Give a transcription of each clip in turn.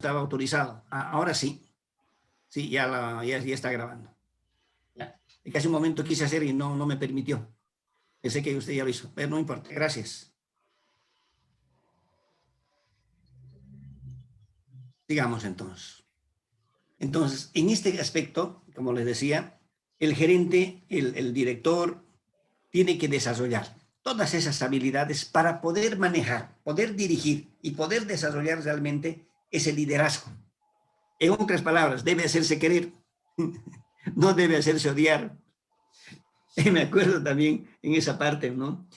estaba autorizado. Ahora sí. Sí, ya está grabando. Ya. Es que hace un momento quise hacer y no me permitió. Pensé que usted ya lo hizo, pero no importa. Gracias. Digamos entonces. Entonces, en este aspecto, como les decía, el gerente, el director, tiene que desarrollar todas esas habilidades para poder manejar, poder dirigir y poder desarrollar realmente ese liderazgo. En otras palabras, debe hacerse querer, no debe hacerse odiar. Me acuerdo también en esa parte, ¿no?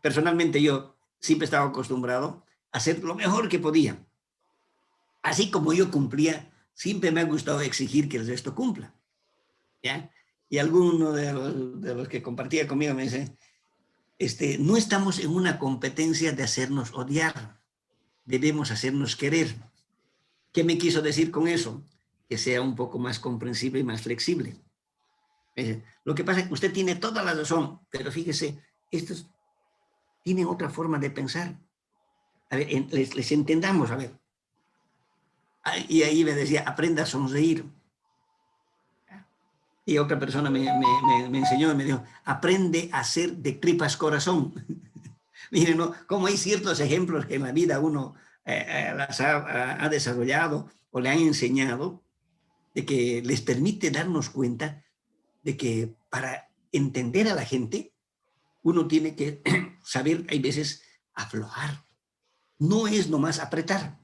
Personalmente yo siempre estaba acostumbrado a hacer lo mejor que podía. Así como yo cumplía, siempre me ha gustado exigir que el resto cumpla, ¿ya? Y alguno de los que compartía conmigo me dice, no estamos en una competencia de hacernos odiar, debemos hacernos querer. ¿Qué me quiso decir con eso? Que sea un poco más comprensible y más flexible. Lo que pasa es que usted tiene toda la razón, pero fíjese, estos tienen otra forma de pensar. A ver, les entendamos, a ver. Y ahí me decía, aprenda a sonreír. Y otra persona me enseñó y me dijo, aprende a ser de tripas corazón. Miren, ¿no? Como hay ciertos ejemplos que en la vida uno las ha desarrollado o le han enseñado, de que les permite darnos cuenta de que para entender a la gente, uno tiene que saber, hay veces, aflojar. No es nomás apretar.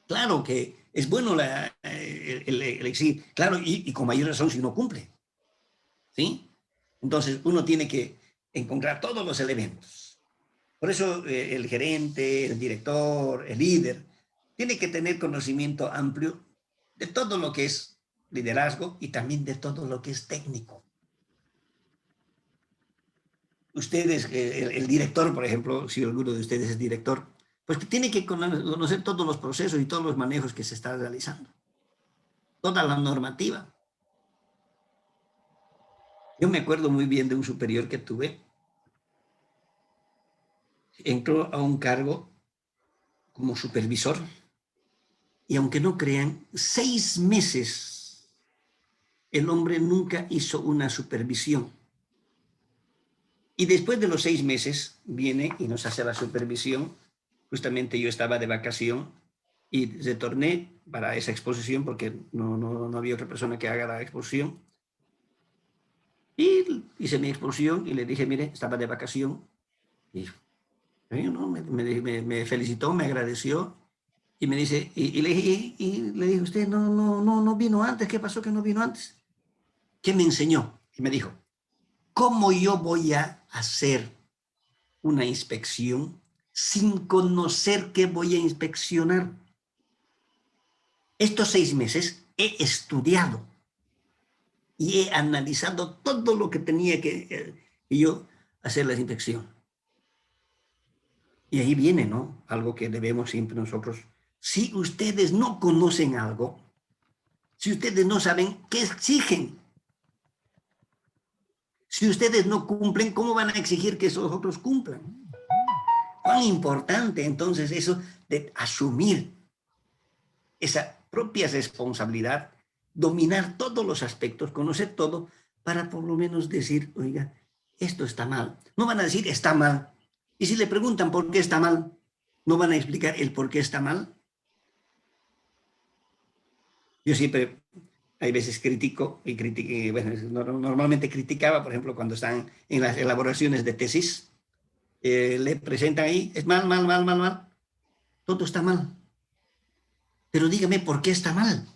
Claro que es bueno el exigir, claro, y con mayor razón si no cumple. ¿Sí? Entonces, uno tiene que encontrar todos los elementos. Por eso el gerente, el director, el líder, tiene que tener conocimiento amplio de todo lo que es liderazgo y también de todo lo que es técnico. Ustedes, el director, por ejemplo, si alguno de ustedes es director, pues tiene que conocer todos los procesos y todos los manejos que se están realizando. Toda la normativa. Yo me acuerdo muy bien de un superior que tuve. Entró a un cargo como supervisor y aunque no crean, 6 meses el hombre nunca hizo una supervisión. Y después de los 6 meses viene y nos hace la supervisión. Justamente yo estaba de vacación y retorné para esa exposición porque no había otra persona que haga la exposición. Y hice mi exposición y le dije, mire, estaba de vacación. Y ¿no? me felicitó, me agradeció y me dice, y le dije, usted no vino antes, ¿qué pasó que no vino antes? ¿Qué me enseñó? Y me dijo, ¿cómo yo voy a hacer una inspección sin conocer qué voy a inspeccionar? Estos 6 meses he estudiado y he analizado todo lo que tenía que yo hacer la inspección. Y ahí viene, ¿no? Algo que debemos siempre nosotros. Si ustedes no conocen algo, si ustedes no saben qué exigen, si ustedes no cumplen, ¿cómo van a exigir que esos otros cumplan? Cuán importante entonces eso de asumir esa propia responsabilidad, dominar todos los aspectos, conocer todo, para por lo menos decir, oiga, esto está mal. No van a decir está mal. Y si le preguntan por qué está mal, ¿no van a explicar el por qué está mal? Yo siempre, hay veces critico, bueno, normalmente criticaba, por ejemplo, cuando están en las elaboraciones de tesis, le presentan ahí, es mal, mal, mal, mal, mal. Todo está mal. Pero dígame por qué está mal.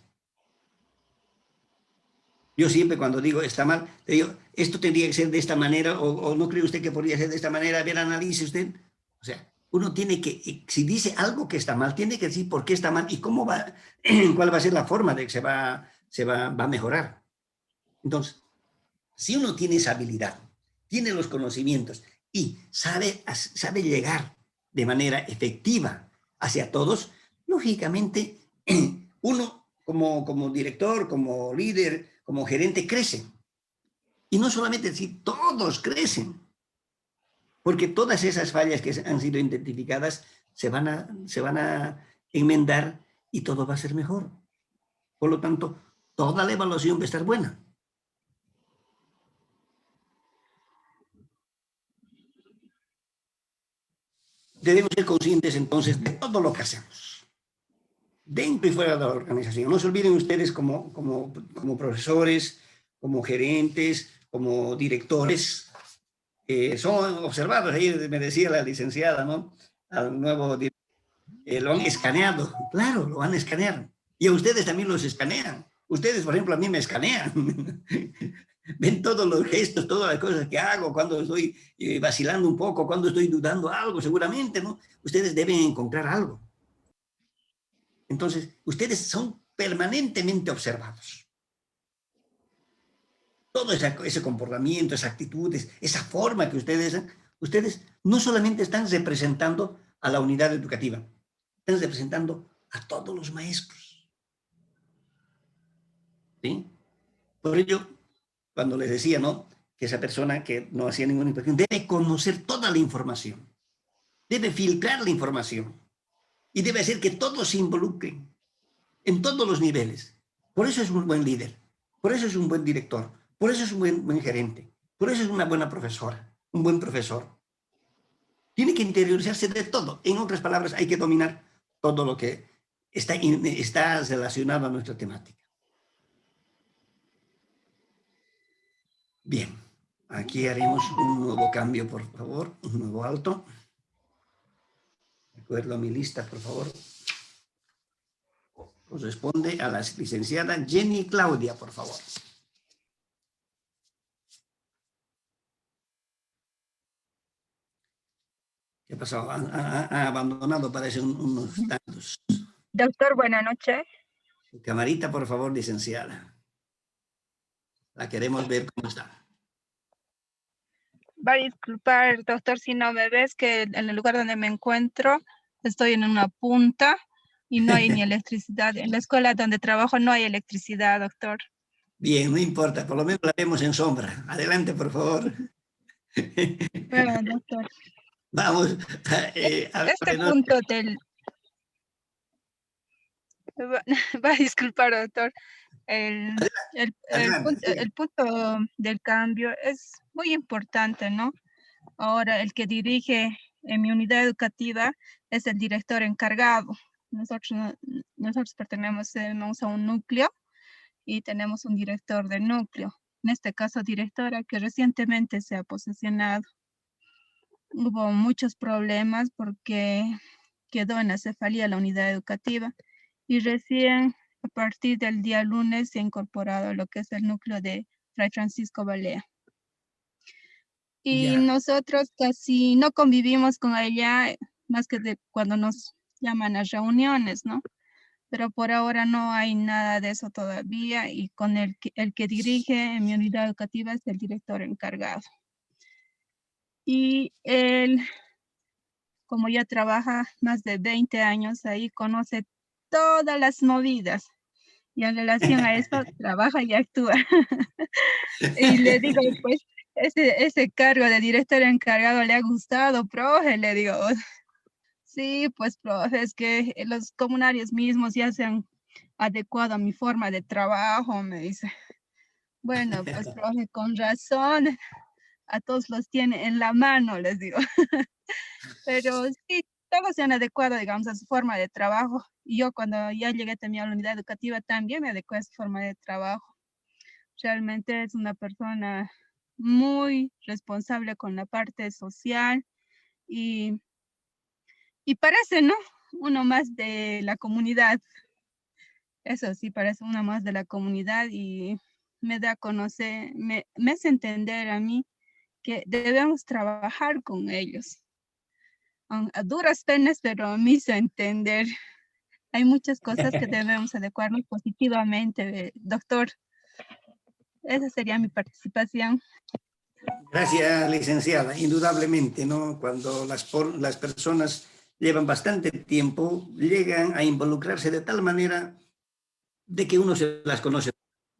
Yo siempre cuando digo está mal, te digo, esto tendría que ser de esta manera, o no cree usted que podría ser de esta manera, a ver, analice usted. O sea, uno tiene que, si dice algo que está mal, tiene que decir por qué está mal y cómo va, cuál va a ser la forma de que se va a mejorar. Entonces, si uno tiene esa habilidad, tiene los conocimientos y sabe llegar de manera efectiva hacia todos, lógicamente uno como director, como líder, como gerente crece. Y no solamente decir, todos crecen, porque todas esas fallas que han sido identificadas se van a enmendar y todo va a ser mejor. Por lo tanto, toda la evaluación va a estar buena. Debemos ser conscientes entonces de todo lo que hacemos, dentro y fuera de la organización. No se olviden ustedes como profesores, como gerentes, como directores, son observados. Ahí me decía la licenciada, ¿no? Al nuevo director, lo han escaneado. Claro, lo van a escanear. Y a ustedes también los escanean. Ustedes, por ejemplo, a mí me escanean. Ven todos los gestos, todas las cosas que hago, cuando estoy vacilando un poco, cuando estoy dudando algo, seguramente, ¿no? Ustedes deben encontrar algo. Entonces, ustedes son permanentemente observados. Todo ese comportamiento, esas actitudes, esa forma que ustedes no solamente están representando a la unidad educativa, están representando a todos los maestros. ¿Sí? Por ello, cuando les decía, ¿no?, que esa persona que no hacía ninguna inspección debe conocer toda la información, debe filtrar la información y debe hacer que todos se involucren en todos los niveles. Por eso es un buen líder, por eso es un buen director, por eso es un buen gerente, por eso es una buena profesora, un buen profesor. Tiene que interiorizarse de todo. En otras palabras, hay que dominar todo lo que está relacionado a nuestra temática. Bien, aquí haremos un nuevo cambio, por favor, un nuevo alto. De acuerdo a mi lista, por favor. Corresponde a la licenciada Jenny Claudia, por favor. ¿Qué ha pasado? Ha abandonado, parece, unos tantos. Doctor, buenas noches. Camarita, por favor, licenciada. La queremos ver cómo está. Va a disculpar, doctor, si no me ves, que en el lugar donde me encuentro estoy en una punta y no hay ni electricidad. En la escuela donde trabajo no hay electricidad, doctor. Bien, no importa, por lo menos la vemos en sombra. Adelante, por favor. Bueno, doctor. Vamos. Este punto del... Va a disculpar, doctor. El punto del cambio es muy importante, ¿no? Ahora, el que dirige en mi unidad educativa es el director encargado. Nosotros pertenecemos a un núcleo y tenemos un director del núcleo. En este caso, directora que recientemente se ha posesionado. Hubo muchos problemas porque quedó en acefalía la unidad educativa y recién a partir del día lunes se ha incorporado lo que es el núcleo de Fray Francisco Balea. Y nosotros casi no convivimos con ella más que cuando nos llaman a reuniones, ¿no? Pero por ahora no hay nada de eso todavía y con el que dirige en mi unidad educativa es el director encargado. Y él, como ya trabaja más de 20 años ahí, conoce todas las movidas y en relación a eso trabaja y actúa. Y le digo, pues, ese cargo de director encargado le ha gustado, profe, le digo. Sí, pues, profe, es que los comunarios mismos ya se han adecuado a mi forma de trabajo, me dice. Bueno, pues, profe, con razón, a todos los tiene en la mano, les digo. Pero sí, todos se han adecuado, digamos, a su forma de trabajo. Y yo cuando ya llegué también a la unidad educativa también me adecué a su forma de trabajo. Realmente es una persona muy responsable con la parte social y parece, ¿no?, uno más de la comunidad. Eso sí, parece uno más de la comunidad y me da a conocer, me hace entender a mí que debemos trabajar con ellos. A duras penas, pero me hizo entender. Hay muchas cosas que debemos adecuarnos positivamente, doctor. Esa sería mi participación. Gracias, licenciada. Indudablemente, ¿no? Cuando las personas llevan bastante tiempo, llegan a involucrarse de tal manera de que uno se las conoce.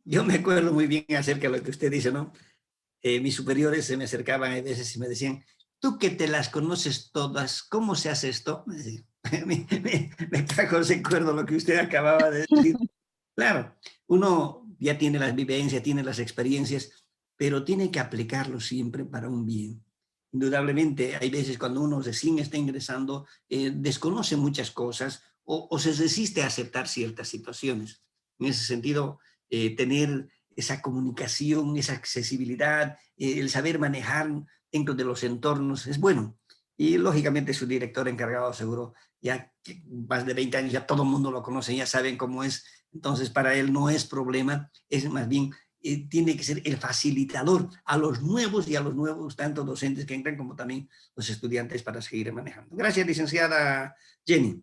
Yo me acuerdo muy bien acerca de lo que usted dice, ¿no? Mis superiores se me acercaban a veces y me decían, tú que te las conoces todas, ¿cómo se hace esto? Me trajo recuerdo lo que usted acababa de decir. Claro, uno ya tiene las vivencias, tiene las experiencias, pero tiene que aplicarlo siempre para un bien. Indudablemente, hay veces cuando uno recién está ingresando, desconoce muchas cosas o se resiste a aceptar ciertas situaciones. En ese sentido, tener esa comunicación, esa accesibilidad, el saber manejar dentro de los entornos es bueno. Y lógicamente su director encargado seguro, ya más de 20 años, ya todo el mundo lo conoce, ya saben cómo es. Entonces para él no es problema, es más bien tiene que ser el facilitador a los nuevos y a los nuevos, tanto docentes que entran como también los estudiantes para seguir manejando. Gracias, licenciada Jenny.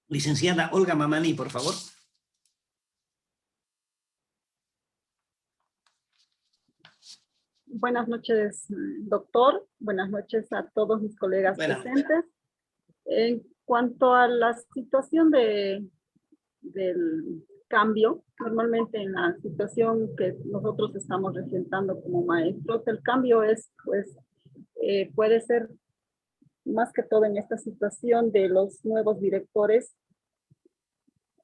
Licenciada Olga Mamani, por favor. Buenas noches, doctor. Buenas noches a todos mis colegas presentes. En cuanto a la situación del cambio, normalmente en la situación que nosotros estamos presentando como maestros, el cambio es, pues, puede ser más que todo en esta situación de los nuevos directores,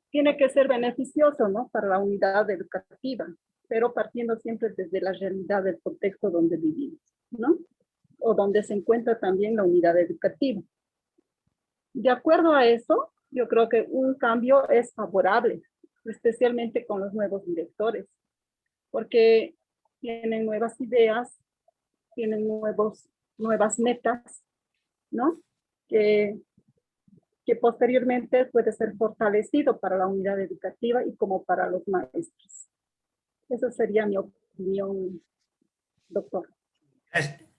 tiene que ser beneficioso, ¿no? Para la unidad educativa, pero partiendo siempre desde la realidad del contexto donde vivimos, ¿no? O donde se encuentra también la unidad educativa. De acuerdo a eso, yo creo que un cambio es favorable, especialmente con los nuevos directores, porque tienen nuevas ideas, tienen nuevas metas, ¿no? Que posteriormente puede ser fortalecido para la unidad educativa y como para los maestros. Esa sería mi opinión, doctor.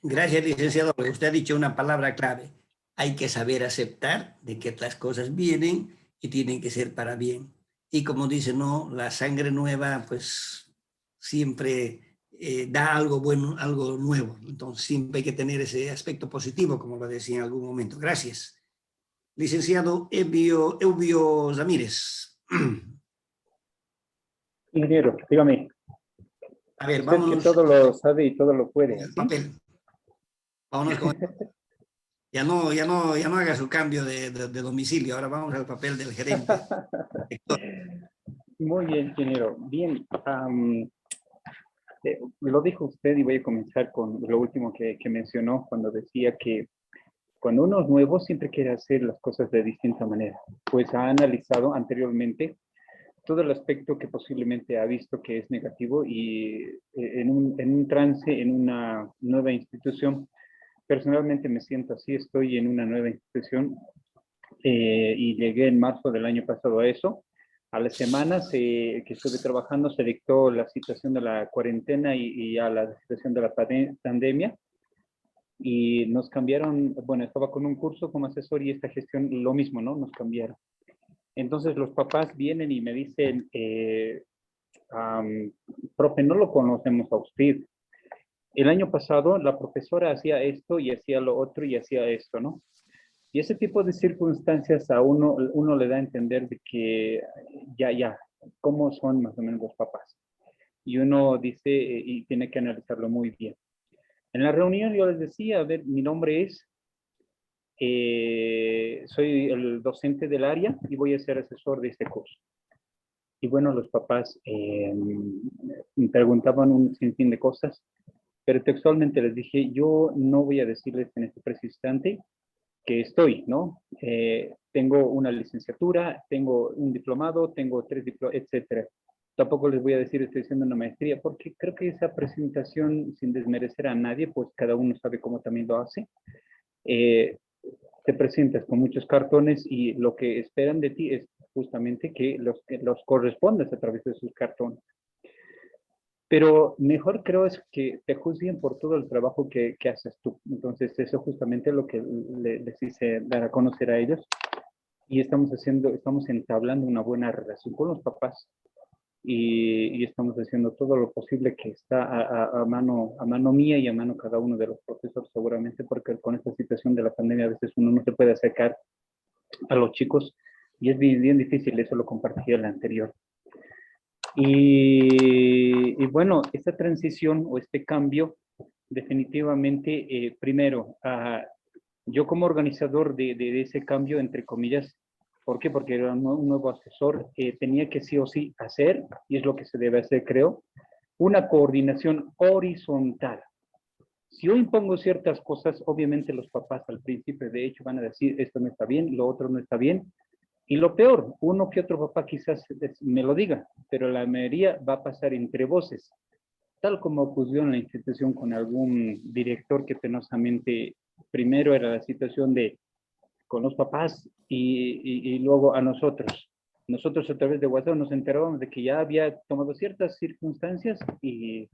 Gracias, licenciado. Usted ha dicho una palabra clave. Hay que saber aceptar de que las cosas vienen y tienen que ser para bien. Y como dice, no, la sangre nueva, pues siempre da algo bueno, algo nuevo. Entonces siempre hay que tener ese aspecto positivo, como lo decía en algún momento. Gracias. Licenciado Eubio Ramírez. Ingeniero, dígame. A ver, Usted vámonos. que todo lo sabe y todo lo puede. El papel. Vámonos con ya no haga su cambio de domicilio. Ahora vamos al papel del gerente. Muy bien, ingeniero. Bien, lo dijo usted y voy a comenzar con lo último que mencionó cuando decía que cuando uno es nuevo siempre quiere hacer las cosas de distinta manera. Pues ha analizado anteriormente todo el aspecto que posiblemente ha visto que es negativo y en un trance, en una nueva institución, personalmente me siento así, estoy en una nueva institución y llegué en marzo del año pasado a eso. A las semanas que estuve trabajando se dictó la situación de la cuarentena y a la situación de la pandemia y nos cambiaron, bueno, estaba con un curso como asesor y esta gestión lo mismo, ¿no? Nos cambiaron. Entonces los papás vienen y me dicen, profe, no lo conocemos a usted. El año pasado la profesora hacía esto y hacía lo otro y hacía esto, ¿no? Y ese tipo de circunstancias a uno le da a entender de que ya, cómo son más o menos los papás. Y uno dice y tiene que analizarlo muy bien. En la reunión yo les decía, a ver, mi nombre es, soy el docente del área y voy a ser asesor de este curso. Y bueno, los papás me preguntaban un sinfín de cosas, pero textualmente les dije, yo no voy a decirles en este preciso instante que estoy, ¿no? Tengo una licenciatura, tengo un diplomado, tengo 3 diplomados, etcétera. Tampoco les voy a decir estoy haciendo una maestría, porque creo que esa presentación, sin desmerecer a nadie, pues cada uno sabe cómo también lo hace. Te presentas con muchos cartones y lo que esperan de ti es justamente que los correspondas a través de sus cartones. Pero mejor creo es que te juzguen por todo el trabajo que haces tú. Entonces eso justamente es lo que les hice dar a conocer a ellos. Y estamos entablando una buena relación con los papás y estamos haciendo todo lo posible que está a mano mía y a mano cada uno de los profesores seguramente, porque con esta situación de la pandemia a veces uno no se puede acercar a los chicos y es bien, bien difícil, eso lo compartí en la anterior. Y bueno, esta transición o este cambio definitivamente, primero, yo como organizador de ese cambio, entre comillas, ¿por qué? Porque era un nuevo asesor, tenía que sí o sí hacer, y es lo que se debe hacer, creo, una coordinación horizontal. Si yo impongo ciertas cosas, obviamente los papás al principio, de hecho, van a decir, esto no está bien, lo otro no está bien, y lo peor, uno que otro papá quizás me lo diga, pero la mayoría va a pasar entre voces, tal como ocurrió en la institución con algún director que penosamente primero era la situación de con los papás y luego a nosotros. Nosotros a través de WhatsApp nos enterábamos de que ya había tomado ciertas circunstancias y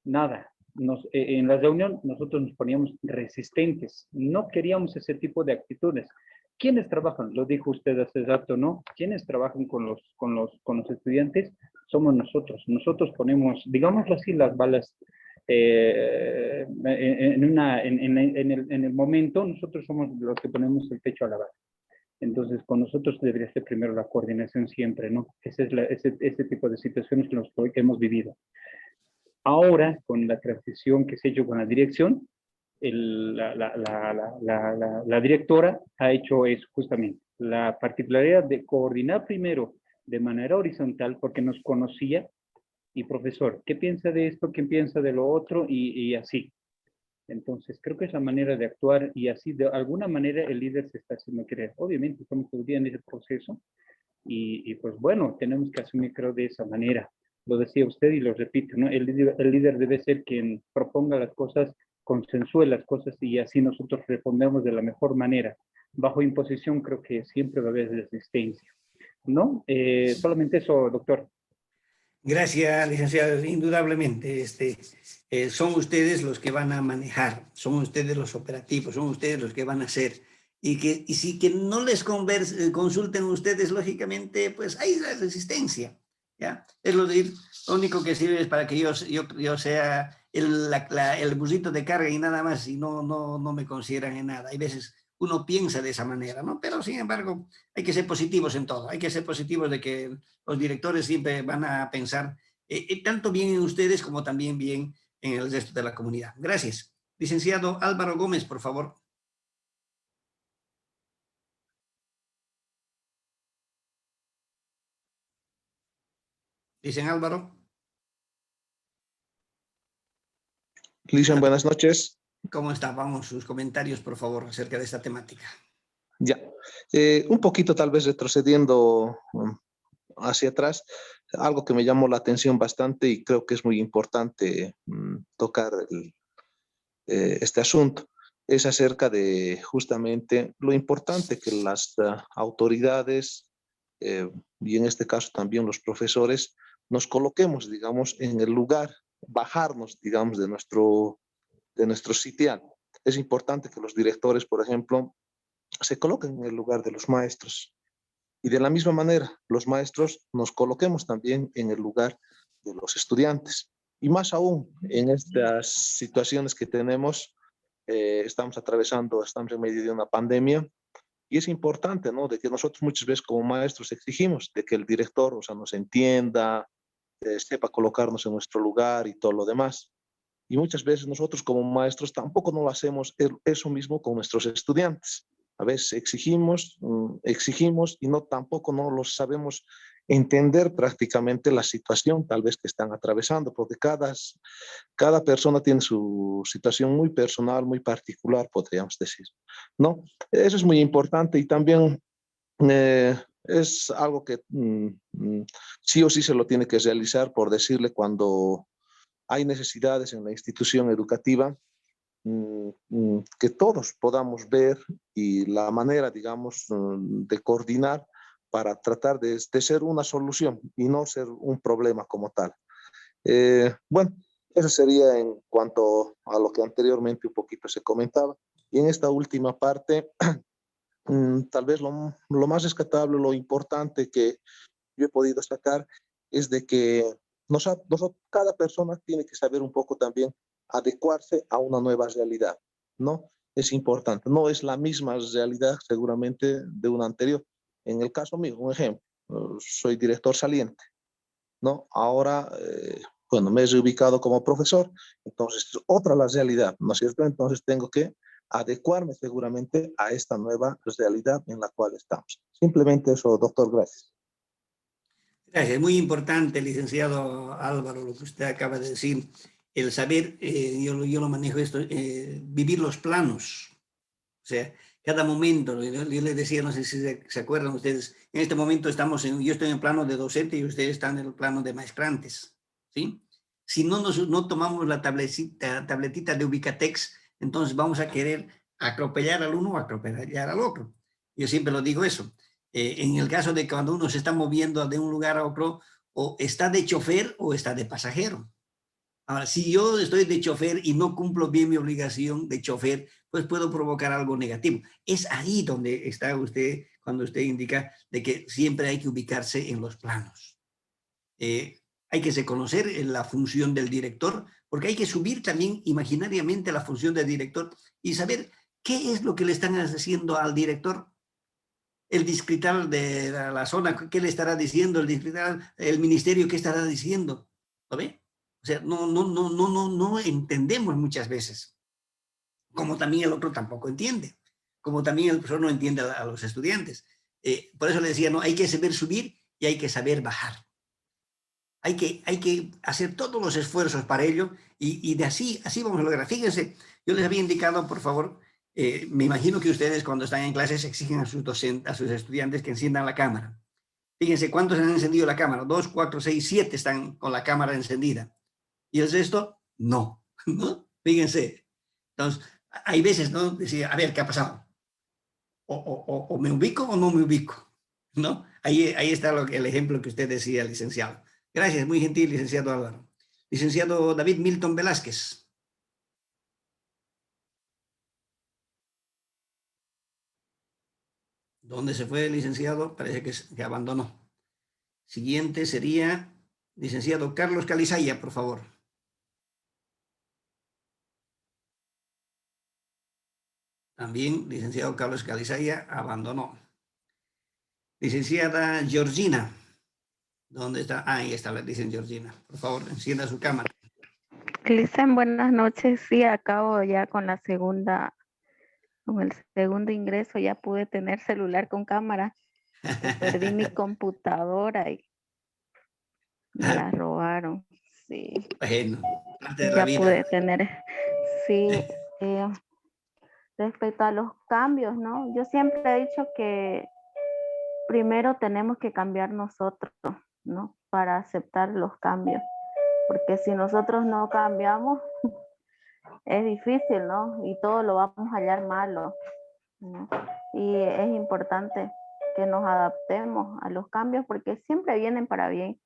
nada. En la reunión nosotros nos poníamos resistentes. No queríamos ese tipo de actitudes. ¿Quiénes trabajan? Lo dijo usted hace rato, ¿no? ¿Quiénes trabajan con los estudiantes? Somos nosotros. Nosotros ponemos, digámoslo así, las balas en el momento. Nosotros somos los que ponemos el pecho a la bala. Entonces, con nosotros debería ser primero la coordinación siempre, ¿no? Ese tipo de situaciones que hemos vivido. Ahora, con la transición que se ha hecho con la dirección, la directora ha hecho eso justamente, la particularidad de coordinar primero de manera horizontal, porque nos conocía, y profesor, ¿qué piensa de esto? ¿Qué piensa de lo otro? Y así. Entonces, creo que es la manera de actuar, y así de alguna manera el líder se está haciendo querer. Obviamente, estamos todavía en ese proceso, y pues bueno, tenemos que asumir, creo, de esa manera. Lo decía usted y lo repito, ¿no? El líder debe ser quien proponga las cosas, consensúe las cosas, y así nosotros respondemos de la mejor manera. Bajo imposición creo que siempre va a haber resistencia, ¿no? Solamente eso, doctor. Gracias, licenciado. Indudablemente, son ustedes los que van a manejar, son ustedes los operativos, son ustedes los que van a hacer. Y si que no les consulten ustedes, lógicamente, pues hay la resistencia, ¿ya? Es lo único que sirve es para que yo sea el busito de carga y nada más, y no me consideran en nada. Hay veces uno piensa de esa manera, ¿no? Pero sin embargo, hay que ser positivos en todo, hay que ser positivos de que los directores siempre van a pensar tanto bien en ustedes como también bien en el resto de la comunidad. Gracias. Licenciado Álvaro Gómez, por favor. Dicen Álvaro. Lisian, buenas noches. ¿Cómo está? Vamos, sus comentarios, por favor, acerca de esta temática. Ya, un poquito tal vez retrocediendo hacia atrás, algo que me llamó la atención bastante y creo que es muy importante tocar este asunto, es acerca de justamente lo importante que las autoridades y en este caso también los profesores nos coloquemos, digamos, en el lugar, bajarnos, digamos, de nuestro sitial. Es importante que los directores, por ejemplo, se coloquen en el lugar de los maestros. Y de la misma manera, los maestros nos coloquemos también en el lugar de los estudiantes. Y más aún, en estas situaciones que tenemos, estamos en medio de una pandemia, y es importante, ¿no? De que nosotros muchas veces como maestros exigimos de que el director, o sea, nos entienda, sepa colocarnos en nuestro lugar y todo lo demás. Y muchas veces nosotros como maestros tampoco no lo hacemos eso mismo con nuestros estudiantes. A veces exigimos y tampoco no los sabemos entender prácticamente la situación tal vez que están atravesando, porque cada persona tiene su situación muy personal, muy particular, podríamos decir, ¿no? Eso es muy importante y también es algo que sí o sí se lo tiene que realizar, por decirle, cuando hay necesidades en la institución educativa, que todos podamos ver y la manera, digamos, de coordinar para tratar de ser una solución y no ser un problema como tal. Bueno, eso sería en cuanto a lo que anteriormente un poquito se comentaba. Y en esta última parte, tal vez lo más rescatable, lo importante que yo he podido sacar es de que cada persona tiene que saber un poco también adecuarse a una nueva realidad, ¿no? Es importante, no es la misma realidad seguramente de una anterior. En el caso mío, un ejemplo, soy director saliente, ¿no? Ahora, bueno, me he reubicado como profesor, entonces es otra la realidad, ¿no es cierto? Entonces tengo que adecuarme seguramente a esta nueva realidad en la cual estamos. Simplemente eso, doctor, gracias. Gracias. Es muy importante, licenciado Álvaro, lo que usted acaba de decir, el saber, yo lo manejo esto, vivir los planos. O sea, cada momento, yo les decía, no sé si se acuerdan ustedes, en este momento yo estoy en el plano de docente y ustedes están en el plano de maestrantes, ¿sí? Si no tomamos la tabletita de Ubicatex, entonces vamos a querer atropellar al uno o atropellar al otro. Yo siempre lo digo eso. En el caso de cuando uno se está moviendo de un lugar a otro, o está de chofer o está de pasajero. Ahora, si yo estoy de chofer y no cumplo bien mi obligación de chofer, pues puedo provocar algo negativo. Es ahí donde está usted, cuando usted indica de que siempre hay que ubicarse en los planos. Hay que conocer la función del director, porque hay que subir también imaginariamente la función del director y saber qué es lo que le están haciendo al director. El distrital de la zona, ¿qué le estará diciendo? El distrital, el ministerio, ¿qué estará diciendo? ¿Lo ve? O sea, no entendemos muchas veces. Como también el otro tampoco entiende. Como también el profesor no entiende a los estudiantes. Por eso le decía, no, hay que saber subir y hay que saber bajar. Hay que hacer todos los esfuerzos para ello y de así vamos a lograr. Fíjense, yo les había indicado, por favor, me imagino que ustedes cuando están en clases exigen a sus docentes, a sus estudiantes que enciendan la cámara. Fíjense cuántos han encendido la cámara. 2, 4, 6, 7 están con la cámara encendida. Y el resto, no. ¿No? Fíjense. Entonces, hay veces, ¿no? Decía, a ver, ¿qué ha pasado? O me ubico o no me ubico. ¿No? Ahí está el ejemplo que usted decía, licenciado. Gracias, muy gentil, licenciado Álvaro. Licenciado David Milton Velázquez. ¿Dónde se fue el licenciado? Parece que abandonó. Siguiente sería licenciado Carlos Calizaya, por favor. También licenciado Carlos Calizaya abandonó. Licenciada Georgina. ¿Dónde está? Ah, ahí está, la dicen Georgina. Por favor, encienda su cámara. Cristian, buenas noches. Sí, acabo ya con el segundo ingreso, ya pude tener celular con cámara. Perdí mi computadora y me la robaron. Sí, Bueno, parte de la ya vida. pude tener. Sí, eh, respecto a los cambios, ¿no? Yo siempre he dicho que primero tenemos que cambiar nosotros, ¿no? Para aceptar los cambios. Porque si nosotros no cambiamos, es difícil, ¿no? Y todo lo vamos a hallar malo, ¿no? Y es importante que nos adaptemos a los cambios porque siempre vienen para bien.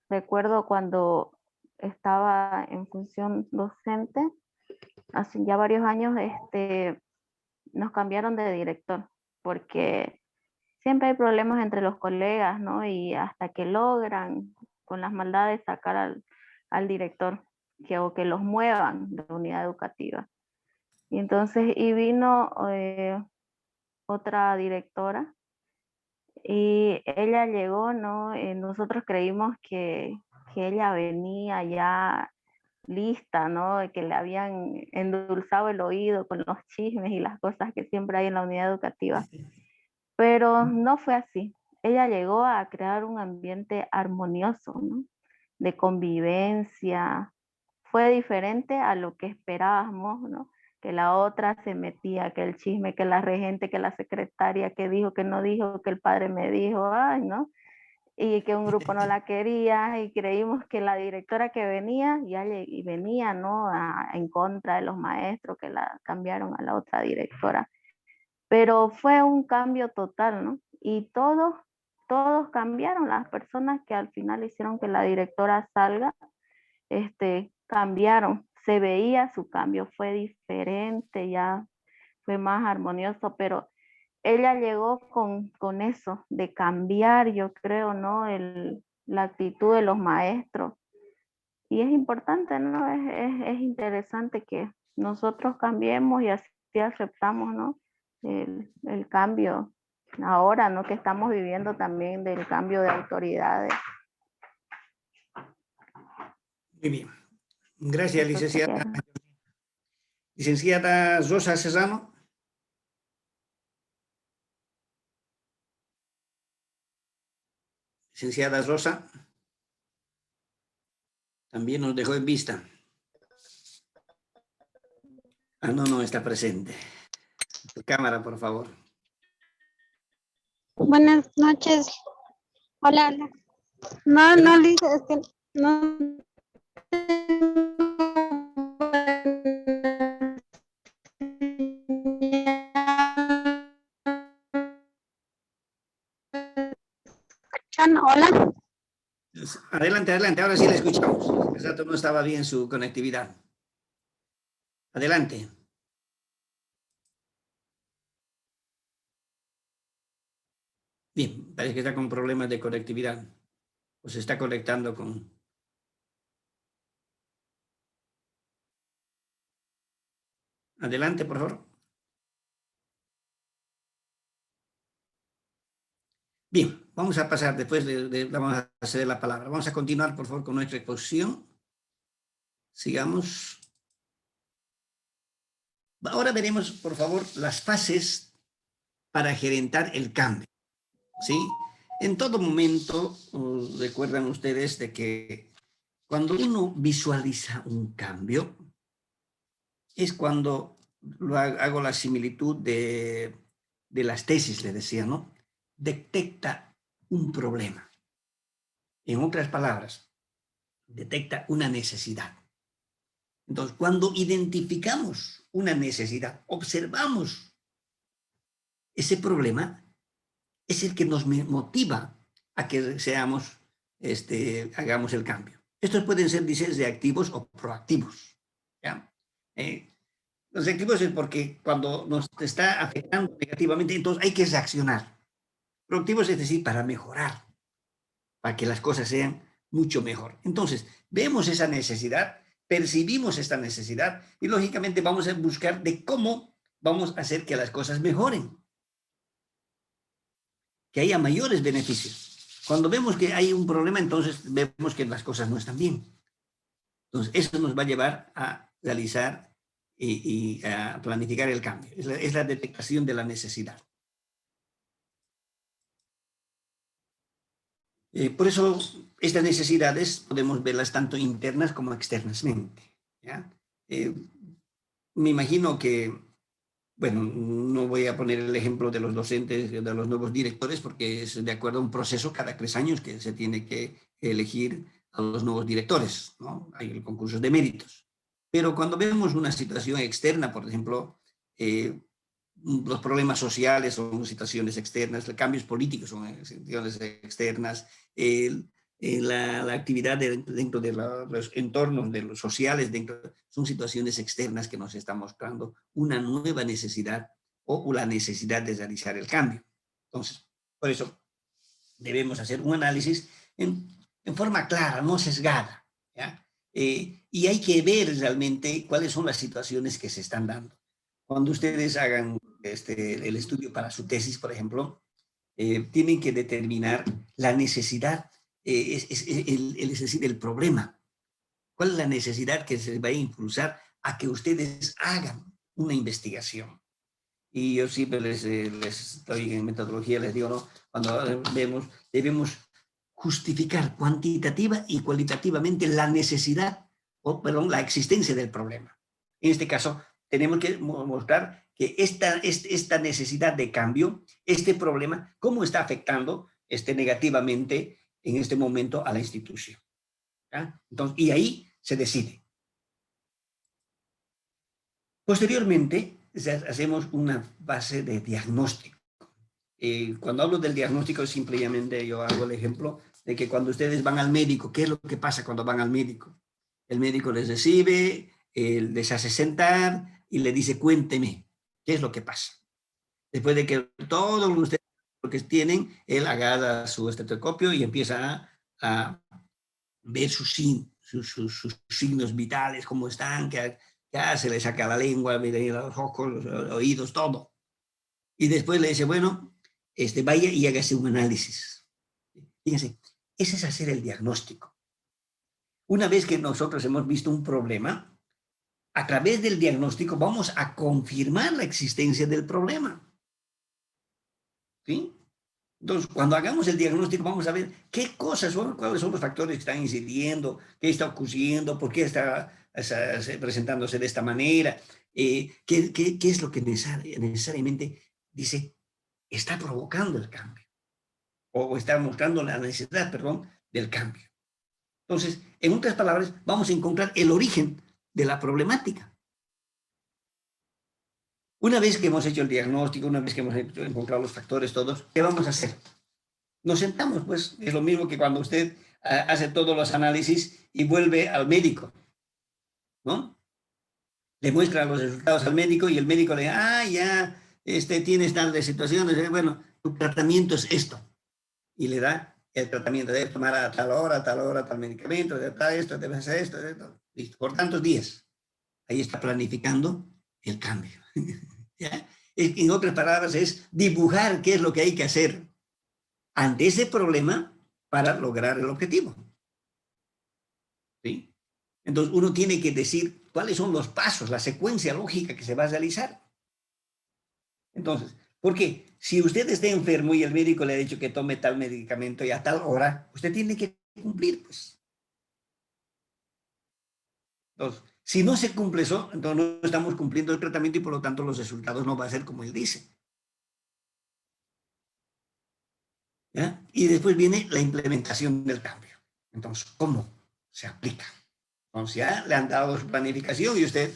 Recuerdo cuando estaba en función docente, hace ya varios años, nos cambiaron de director porque siempre hay problemas entre los colegas, ¿no? Y hasta que logran con las maldades sacar al director, o que los muevan de unidad educativa. Y entonces, vino otra directora y ella llegó, ¿no? Nosotros creímos que ella venía ya lista, ¿no? Que le habían endulzado el oído con los chismes y las cosas que siempre hay en la unidad educativa. Pero no fue así. Ella llegó a crear un ambiente armonioso, ¿no? De convivencia. Fue diferente a lo que esperábamos, ¿no? Que la otra se metía, que el chisme, que la regente, que la secretaria, que dijo, que no dijo, que el padre me dijo, ay, ¿no? Y que un grupo no la quería y creímos que la directora que venía, y venía, ¿no? En contra de los maestros, que la cambiaron a la otra directora. Pero fue un cambio total, ¿no? Y todos cambiaron, las personas que al final hicieron que la directora salga, cambiaron, se veía su cambio, fue diferente, ya fue más armonioso, pero ella llegó con eso, de cambiar, yo creo, ¿no? La actitud de los maestros. Y es importante, ¿no? Es interesante que nosotros cambiemos y así aceptamos, ¿no? El cambio ahora, ¿no? Que estamos viviendo también del cambio de autoridades. Muy bien. Gracias, Eso licenciada. sería. Licenciada Rosa Serrano. Licenciada Rosa. También nos dejó en vista. Ah, no, no está presente. Tu cámara, por favor. Buenas noches. Hola, hola. No, no, Lisa, es que no. Hola. Adelante, adelante. Ahora sí la escuchamos. Hace rato no estaba bien su conectividad. Adelante. Bien, parece que está con problemas de conectividad. O se está conectando con... Adelante, por favor. Bien, vamos a pasar después vamos a hacer la palabra. Vamos a continuar, por favor, con nuestra exposición. Sigamos. Ahora veremos, por favor, las fases para gerentar el cambio. ¿Sí? En todo momento, recuerdan ustedes de que cuando uno visualiza un cambio, es cuando hago la similitud de las tesis, le decía, ¿no? Detecta un problema. En otras palabras, detecta una necesidad. Entonces, cuando identificamos una necesidad, observamos ese problema, es el que nos motiva a que hagamos el cambio. Estos pueden ser diseños reactivos o proactivos. ¿Ya? Los reactivos es porque cuando nos está afectando negativamente, entonces hay que reaccionar. Proactivos es decir, para mejorar, para que las cosas sean mucho mejor. Entonces, vemos esa necesidad, percibimos esta necesidad y lógicamente vamos a buscar de cómo vamos a hacer que las cosas mejoren, que haya mayores beneficios. Cuando vemos que hay un problema, entonces vemos que las cosas no están bien. Entonces, eso nos va a llevar a realizar y a planificar el cambio. Es la detectación de la necesidad. Por eso, estas necesidades podemos verlas tanto internas como externamente. ¿Ya? Me imagino que, bueno, no voy a poner el ejemplo de los docentes, de los nuevos directores, porque es de acuerdo a un proceso cada 3 años que se tiene que elegir a los nuevos directores, ¿no? Hay el concurso de méritos. Pero cuando vemos una situación externa, por ejemplo, los problemas sociales son situaciones externas, los cambios políticos son situaciones externas, la actividad dentro de los entornos de los sociales son situaciones externas que nos están mostrando una nueva necesidad o la necesidad de realizar el cambio. Entonces, por eso debemos hacer un análisis en forma clara, no sesgada, ¿ya? Y hay que ver realmente cuáles son las situaciones que se están dando. Cuando ustedes hagan el estudio para su tesis, por ejemplo, tienen que determinar la necesidad, es decir, el problema. ¿Cuál es la necesidad que se va a impulsar a que ustedes hagan una investigación? Y yo siempre les estoy en metodología, les digo, ¿no? Cuando debemos justificar cuantitativa y cualitativamente la necesidad, la existencia del problema. En este caso, tenemos que mostrar que esta necesidad de cambio, este problema, cómo está afectando negativamente en este momento a la institución. ¿Ya? Entonces, y ahí se decide. Posteriormente, hacemos una fase de diagnóstico. Cuando hablo del diagnóstico, simplemente yo hago el ejemplo de que cuando ustedes van al médico, ¿qué es lo que pasa cuando van al médico? El médico les recibe, les hace sentar y le dice, cuénteme, ¿qué es lo que pasa? Después de que todo lo que tienen, él agarra su estetoscopio y empieza a ver sus signos vitales, cómo están, qué hace, le saca la lengua, mira los ojos, los oídos, todo. Y después le dice, bueno, vaya y hágase un análisis. Fíjense, ese es hacer el diagnóstico. Una vez que nosotros hemos visto un problema, a través del diagnóstico vamos a confirmar la existencia del problema. ¿Sí? Entonces, cuando hagamos el diagnóstico, vamos a ver qué cosas son, cuáles son los factores que están incidiendo, qué está ocurriendo, por qué está presentándose de esta manera, qué es lo que necesariamente dice, está provocando el cambio, o está mostrando la necesidad, perdón, del cambio. Entonces, en otras palabras, vamos a encontrar el origen de la problemática. Una vez que hemos hecho el diagnóstico, una vez que hemos encontrado los factores todos, ¿qué vamos a hacer? Nos sentamos, pues, es lo mismo que cuando usted hace todos los análisis y vuelve al médico, ¿no? Le muestra los resultados al médico y el médico le dice, ya, tienes tal situación, bueno, tu tratamiento es esto. Y le da el tratamiento, debe tomar a tal hora, tal medicamento, debe tal esto, debe hacer esto, listo, por tantos días. Ahí está planificando el cambio. ¿Ya? En otras palabras, es dibujar qué es lo que hay que hacer ante ese problema para lograr el objetivo. ¿Sí? Entonces, uno tiene que decir cuáles son los pasos, la secuencia lógica que se va a realizar. Entonces, ¿por qué? Si usted está enfermo y el médico le ha dicho que tome tal medicamento y a tal hora, usted tiene que cumplir, pues. Entonces, si no se cumple eso, entonces no estamos cumpliendo el tratamiento y por lo tanto los resultados no van a ser como él dice. ¿Ya? Y después viene la implementación del cambio. Entonces, ¿cómo se aplica? Entonces, ya le han dado su planificación y usted,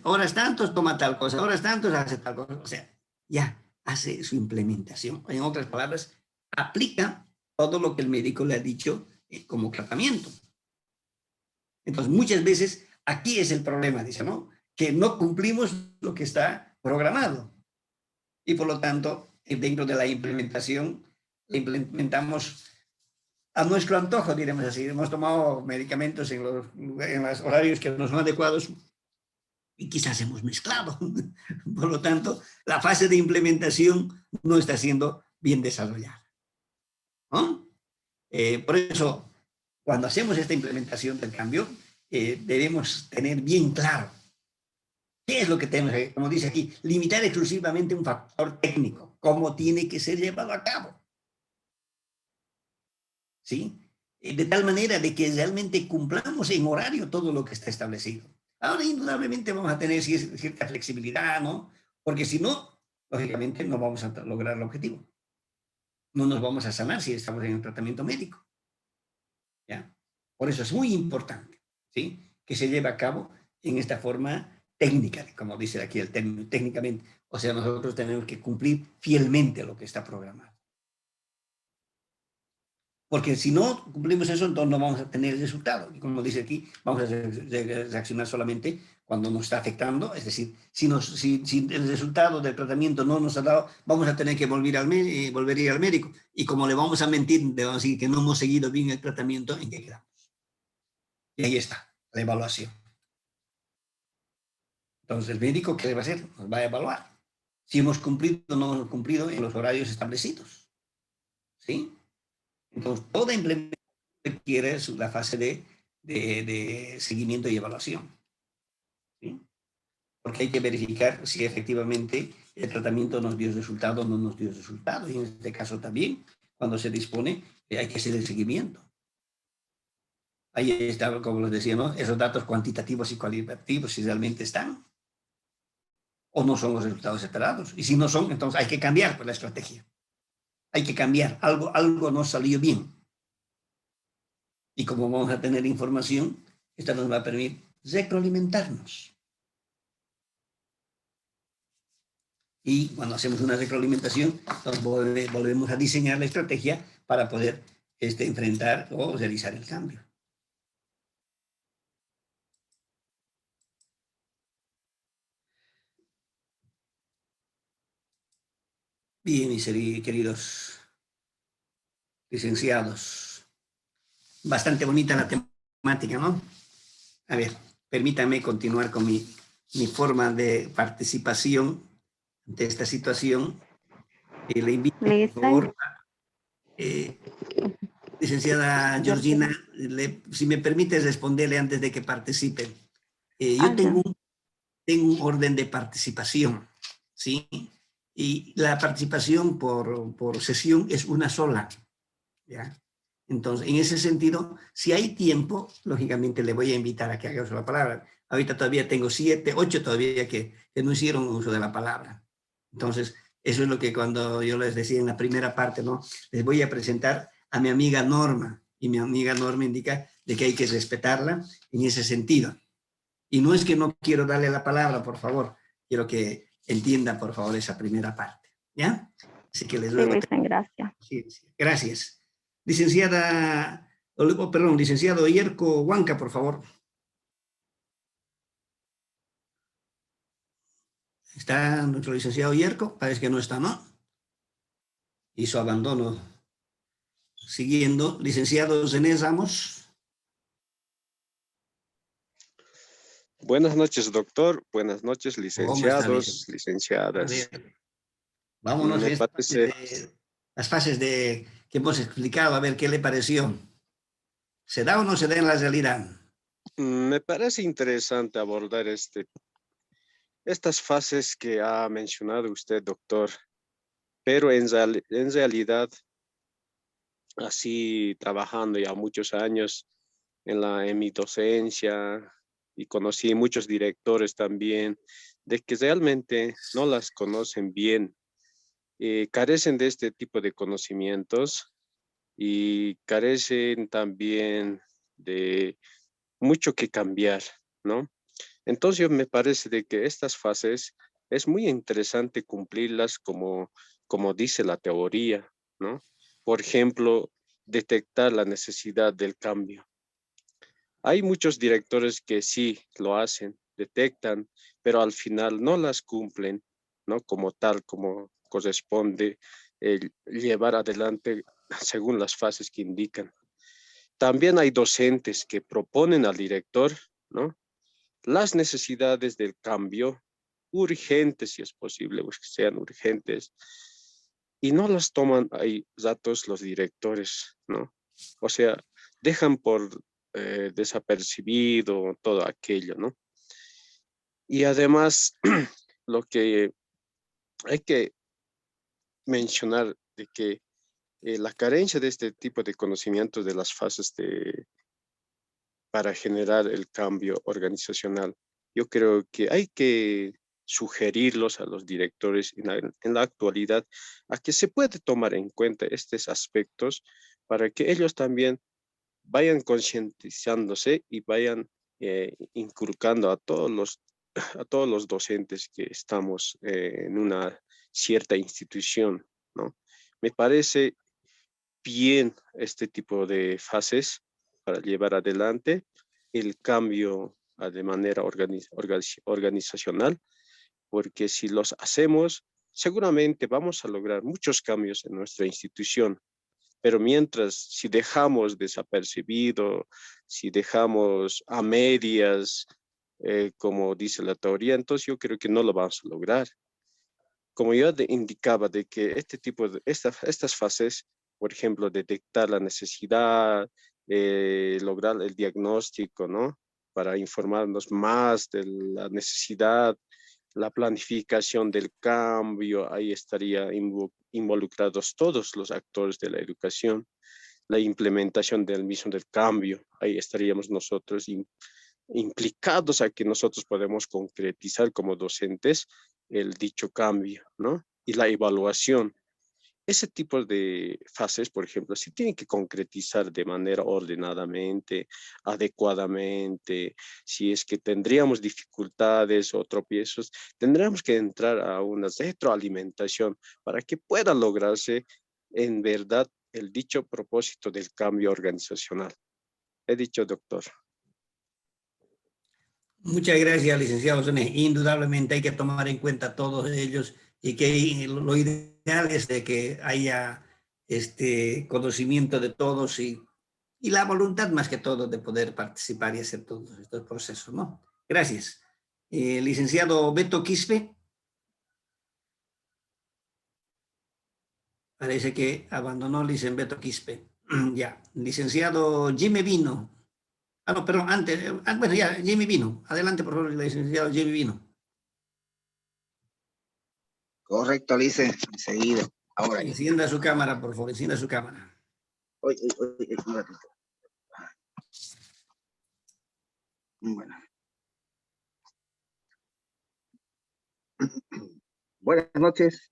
horas tantos toma tal cosa, horas tantos hace tal cosa. O sea, ya hace su implementación. En otras palabras, aplica todo lo que el médico le ha dicho como tratamiento. Entonces, muchas veces, aquí es el problema, dice, ¿no? Que no cumplimos lo que está programado. Y por lo tanto, dentro de la implementación, implementamos a nuestro antojo, diremos así. Hemos tomado medicamentos en los horarios que no son adecuados y quizás hemos mezclado. Por lo tanto, la fase de implementación no está siendo bien desarrollada, ¿no? Por eso, cuando hacemos esta implementación del cambio, debemos tener bien claro qué es lo que tenemos que, como dice aquí, limitar exclusivamente un factor técnico, cómo tiene que ser llevado a cabo. ¿Sí? De tal manera de que realmente cumplamos en horario todo lo que está establecido. Ahora, indudablemente, vamos a tener cierta flexibilidad, ¿no? Porque si no, lógicamente, no vamos a lograr el objetivo. No nos vamos a sanar si estamos en el tratamiento médico. ¿Ya? Por eso es muy importante, ¿sí? Que se lleve a cabo en esta forma técnica, como dice aquí el término, técnicamente. O sea, nosotros tenemos que cumplir fielmente lo que está programado. Porque si no cumplimos eso, entonces no vamos a tener el resultado. Y como dice aquí, vamos a reaccionar solamente cuando nos está afectando. Es decir, si el resultado del tratamiento no nos ha dado, vamos a tener que volver a ir al médico. Y como le vamos a mentir, le vamos a decir que no hemos seguido bien el tratamiento, ¿en qué quedamos? Y ahí está, la evaluación. Entonces, el médico, ¿qué va a hacer? Nos va a evaluar. Si hemos cumplido o no hemos cumplido en los horarios establecidos. ¿Sí? Entonces, toda implementación requiere la fase de seguimiento y evaluación. ¿Sí? Porque hay que verificar si efectivamente el tratamiento nos dio resultado o no nos dio resultado. Y en este caso también, cuando se dispone, hay que hacer el seguimiento. Ahí está, como les decía, ¿no? Esos datos cuantitativos y cualitativos, si realmente están o no son los resultados esperados. Y si no son, entonces hay que cambiar pues, la estrategia. Hay que cambiar. Algo no salió bien. Y como vamos a tener información, esta nos va a permitir retroalimentarnos. Y cuando hacemos una retroalimentación, entonces volvemos a diseñar la estrategia para poder enfrentar o realizar el cambio. Bien, mis queridos licenciados. Bastante bonita la temática, ¿no? A ver, permítanme continuar con mi forma de participación de esta situación. Le invito, por favor, Licenciada Ya Georgina, sé. si me permites responderle antes de que participe. Yo Ya. tengo un orden de participación, ¿sí? Y la participación por sesión es una sola, ¿ya? Entonces, en ese sentido, si hay tiempo, lógicamente le voy a invitar a que haga uso de la palabra. Ahorita todavía tengo 7, 8 todavía que no hicieron uso de la palabra. Entonces, eso es lo que cuando yo les decía en la primera parte, ¿no? Les voy a presentar a mi amiga Norma, y mi amiga Norma indica de que hay que respetarla en ese sentido. Y no es que no quiero darle la palabra, por favor, quiero que entienda, por favor, esa primera parte, ¿ya? Así que les Sí, ruego. dicen gracias. Sí, sí. Gracias. Licenciada, perdón, licenciado Yerko Huanca, por favor. ¿Está nuestro licenciado Yerko? Parece que no está, ¿no? Hizo abandono. Siguiendo, licenciado Zenés Ramos. Buenas noches, doctor. Buenas noches, ¿Cómo está, licenciados, licenciado? A licenciadas. ver, vámonos Me en parece, las fases que hemos explicado, a ver qué le pareció. ¿Se da o no se da en la realidad? me parece interesante abordar estas fases que ha mencionado usted, doctor, pero en realidad, así trabajando ya muchos años en mi docencia y conocí muchos directores también, de que realmente no las conocen bien, carecen de este tipo de conocimientos y carecen también de mucho que cambiar, ¿no? Entonces me parece de que estas fases es muy interesante cumplirlas como dice la teoría, ¿no? Por ejemplo, detectar la necesidad del cambio. Hay muchos directores que sí lo hacen, detectan, pero al final no las cumplen, ¿no? Como tal, como corresponde llevar adelante según las fases que indican. También hay docentes que proponen al director, ¿no? Las necesidades del cambio, urgentes si es posible, pues que sean urgentes, y no las toman ahí datos los directores, ¿no? O sea, dejan por desapercibido todo aquello, ¿no? Y además, lo que hay que mencionar de que la carencia de este tipo de conocimientos de las fases para generar el cambio organizacional, yo creo que hay que sugerirlos a los directores en la actualidad a que se puede tomar en cuenta estos aspectos para que ellos también vayan concientizándose y vayan inculcando a todos los docentes que estamos en una cierta institución, ¿no? Me parece bien este tipo de fases para llevar adelante el cambio de manera organizacional, porque si los hacemos, seguramente vamos a lograr muchos cambios en nuestra institución. Pero mientras, si dejamos desapercibido, si dejamos a medias, como dice la teoría, entonces yo creo que no lo vamos a lograr. Como yo indicaba de que este tipo de estas fases, por ejemplo, detectar la necesidad, lograr el diagnóstico, ¿no? Para informarnos más de la necesidad, la planificación del cambio, ahí estaría involucrados todos los actores de la educación, la implementación del mismo del cambio, ahí estaríamos nosotros implicados a que nosotros podemos concretizar como docentes el dicho cambio, ¿no? Y la evaluación. Ese tipo de fases, por ejemplo, sí tienen que concretizar de manera ordenadamente, adecuadamente. Si es que tendríamos dificultades o tropiezos, tendríamos que entrar a una retroalimentación para que pueda lograrse en verdad el dicho propósito del cambio organizacional. He dicho, doctor. Muchas gracias, licenciado Zené. Indudablemente hay que tomar en cuenta todos ellos y que lo ideal es de que haya este conocimiento de todos y la voluntad más que todo de poder participar y hacer todos estos procesos, ¿no? Gracias. Licenciado Beto Quispe. Parece que abandonó licenciado Beto Quispe. Ya, licenciado Jimmy Vino. Ah, no, perdón, antes, bueno, ya, Jimmy Vino. Adelante, por favor, licenciado Jimmy Vino. Correcto, Lice, enseguida. Ahora ya. Encienda su cámara, por favor, encienda su cámara. Oye, un ratito. Bueno. Buenas noches,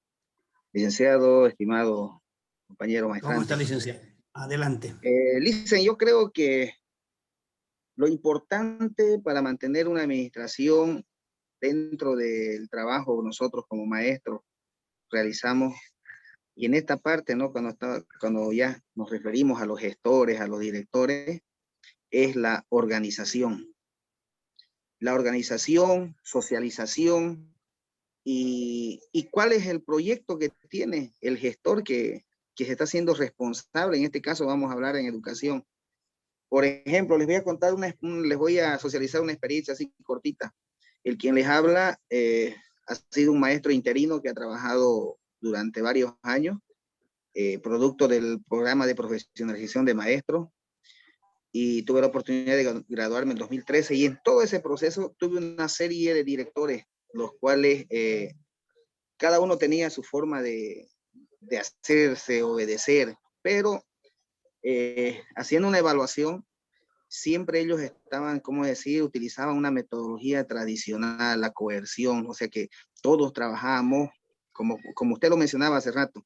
licenciado, estimado compañero ¿Cómo está, maestrante. licenciado? Adelante. Lice, yo creo que lo importante para mantener una administración dentro del trabajo que nosotros como maestros realizamos, y en esta parte, ¿no? Cuando ya nos referimos a los gestores, a los directores, es la organización. La organización, socialización y cuál es el proyecto que tiene el gestor que se está haciendo responsable. En este caso vamos a hablar en educación. Por ejemplo, les voy a contar les voy a socializar una experiencia así cortita. El quien les habla ha sido un maestro interino que ha trabajado durante varios años, producto del programa de profesionalización de maestros, y tuve la oportunidad de graduarme en 2013, y en todo ese proceso tuve una serie de directores, los cuales cada uno tenía su forma de hacerse, obedecer, pero haciendo una evaluación, siempre ellos estaban, ¿cómo decir?, utilizaban una metodología tradicional, la coerción, o sea que todos trabajábamos, como usted lo mencionaba hace rato,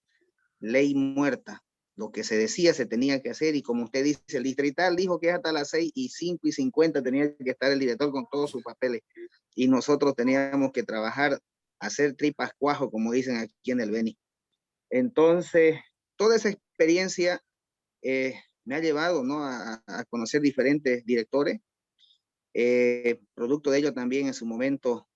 ley muerta. Lo que se decía se tenía que hacer, y como usted dice, el distrital dijo que hasta las 6:05:50 tenía que estar el director con todos sus papeles, y nosotros teníamos que trabajar, hacer tripas cuajo, como dicen aquí en el Beni. Entonces, toda esa experiencia me ha llevado, ¿no?, a conocer diferentes directores, producto de ello también en su momento,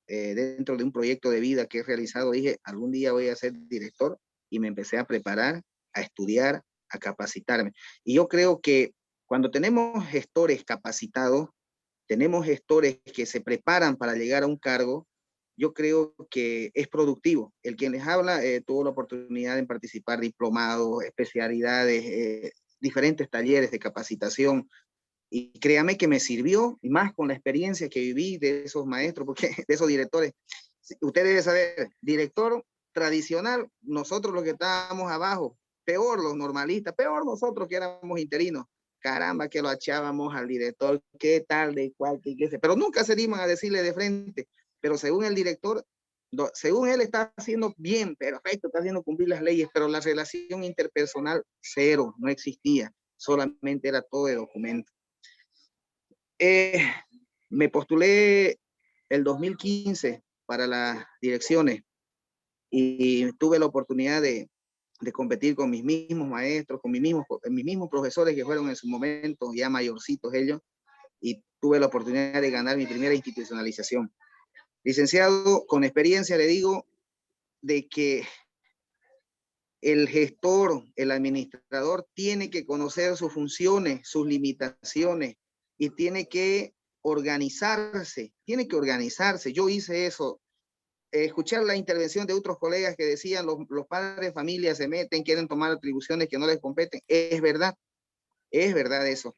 dentro de un proyecto de vida que he realizado, dije, algún día voy a ser director, y me empecé a preparar, a estudiar, a capacitarme. Y yo creo que cuando tenemos gestores capacitados, tenemos gestores que se preparan para llegar a un cargo, yo creo que es productivo. El quien les habla tuvo la oportunidad de participar diplomados, especialidades, diferentes talleres de capacitación, y créame que me sirvió, y más con la experiencia que viví de esos maestros, porque de esos directores. Usted debe saber, director tradicional, nosotros los que estábamos abajo, peor los normalistas, peor nosotros que éramos interinos. Caramba, que lo echábamos al director, qué tal, de cuál, qué sé. Pero nunca se animan a decirle de frente. Pero según el director, según él está haciendo bien, perfecto, está haciendo cumplir las leyes, pero la relación interpersonal, cero, no existía. Solamente era todo de documento. Me postulé el 2015 para las direcciones, y tuve la oportunidad de competir con mis mismos maestros, con mis mismos profesores que fueron en su momento ya mayorcitos ellos, y tuve la oportunidad de ganar mi primera institucionalización. Licenciado, con experiencia le digo de que el gestor, el administrador, tiene que conocer sus funciones, sus limitaciones, y tiene que organizarse, Yo hice eso. Escuchar la intervención de otros colegas que decían los padres de familia se meten, quieren tomar atribuciones que no les competen. Es verdad eso.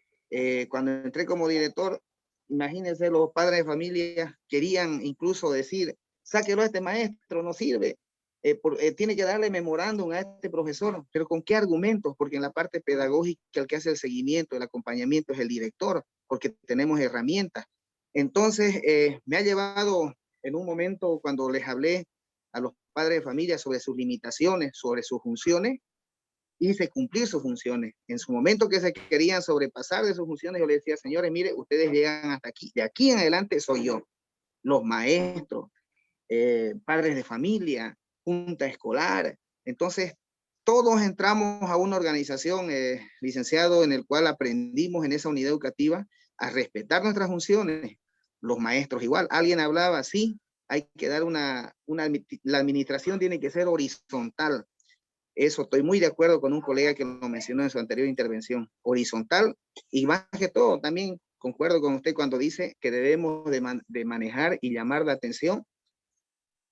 Cuando entré como director, imagínense, los padres de familia querían incluso decir, sáquelo a este maestro, no sirve. Tiene que darle memorándum a este profesor, pero ¿con qué argumentos? Porque en la parte pedagógica el que hace el seguimiento, el acompañamiento es el director, porque tenemos herramientas. Entonces, me ha llevado en un momento, cuando les hablé a los padres de familia sobre sus limitaciones, sobre sus funciones, hice cumplir sus funciones. En su momento que se querían sobrepasar de sus funciones, yo les decía, señores, mire, ustedes llegan hasta aquí, de aquí en adelante soy yo, los maestros, padres de familia, junta escolar. Entonces, todos entramos a una organización, licenciado, en el cual aprendimos en esa unidad educativa a respetar nuestras funciones. Los maestros igual. Alguien hablaba, sí, hay que dar la administración tiene que ser horizontal. Eso, estoy muy de acuerdo con un colega que lo mencionó en su anterior intervención. Horizontal, y más que todo, también concuerdo con usted cuando dice que debemos de manejar y llamar la atención,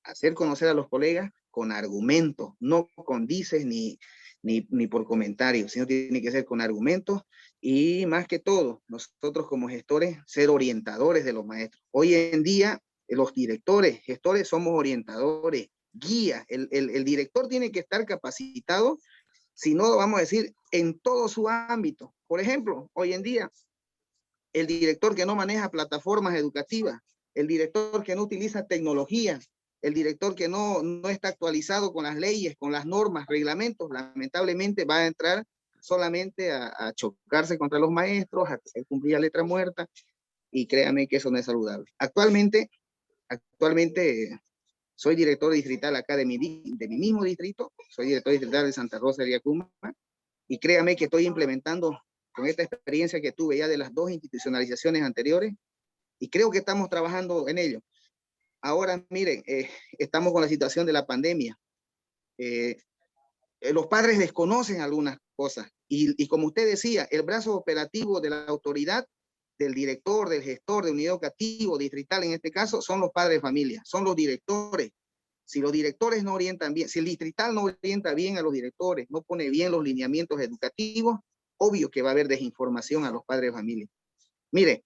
hacer conocer a los colegas con argumentos, no con dices ni ni por comentarios, sino tiene que ser con argumentos y más que todo, nosotros como gestores, ser orientadores de los maestros. Hoy en día, los directores, gestores, somos orientadores, guías. El director tiene que estar capacitado, si no, vamos a decir, en todo su ámbito. Por ejemplo, hoy en día, el director que no maneja plataformas educativas, el director que no utiliza tecnología, el director que no está actualizado con las leyes, con las normas, reglamentos, lamentablemente va a entrar solamente a chocarse contra los maestros, a hacer cumplir la letra muerta, y créame que eso no es saludable. Actualmente soy director distrital acá de mi mismo distrito, soy director distrital de Santa Rosa de Villacuma, y créame que estoy implementando con esta experiencia que tuve ya de las 2 institucionalizaciones anteriores, y creo que estamos trabajando en ello. Ahora, miren, estamos con la situación de la pandemia. Los padres desconocen algunas cosas, y como usted decía, el brazo operativo de la autoridad, del director, del gestor de unidad educativa distrital en este caso, son los padres de familia, son los directores. Si los directores no orientan bien, si el distrital no orienta bien a los directores, no pone bien los lineamientos educativos, obvio que va a haber desinformación a los padres de familia. Mire,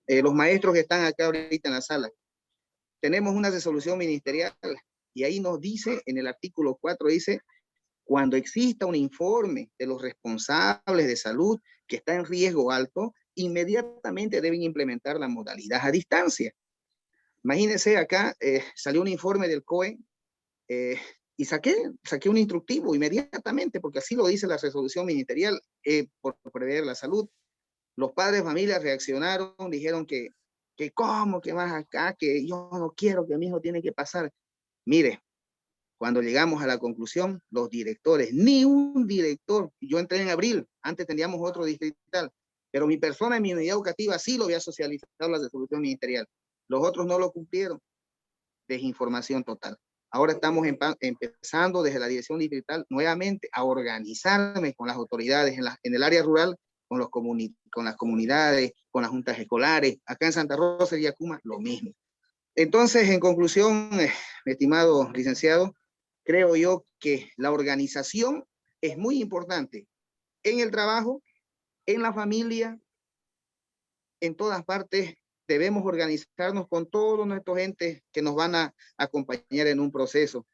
los maestros que están acá ahorita en la sala, tenemos una resolución ministerial y ahí nos dice, en el artículo 4 dice, cuando exista un informe de los responsables de salud que está en riesgo alto, inmediatamente deben implementar la modalidad a distancia. Imagínense acá, salió un informe del COE y saqué un instructivo inmediatamente, porque así lo dice la resolución ministerial por prever la salud. Los padres de familia reaccionaron, dijeron que cómo, que más acá, que yo no quiero, que mi hijo tiene que pasar. Mire, cuando llegamos a la conclusión, los directores, ni un director, yo entré en abril, antes teníamos otro distrital, pero mi persona en mi unidad educativa sí lo había socializado la resolución ministerial. Los otros no lo cumplieron. Desinformación total. Ahora estamos empezando desde la dirección distrital nuevamente a organizarme con las autoridades en el área rural, con las comunidades, con las juntas escolares. Acá en Santa Rosa y Villacuma, lo mismo. Entonces, en conclusión, mi estimado licenciado, creo yo que la organización es muy importante en el trabajo, en la familia, en todas partes. Debemos organizarnos con todos nuestros entes que nos van a acompañar en un proceso.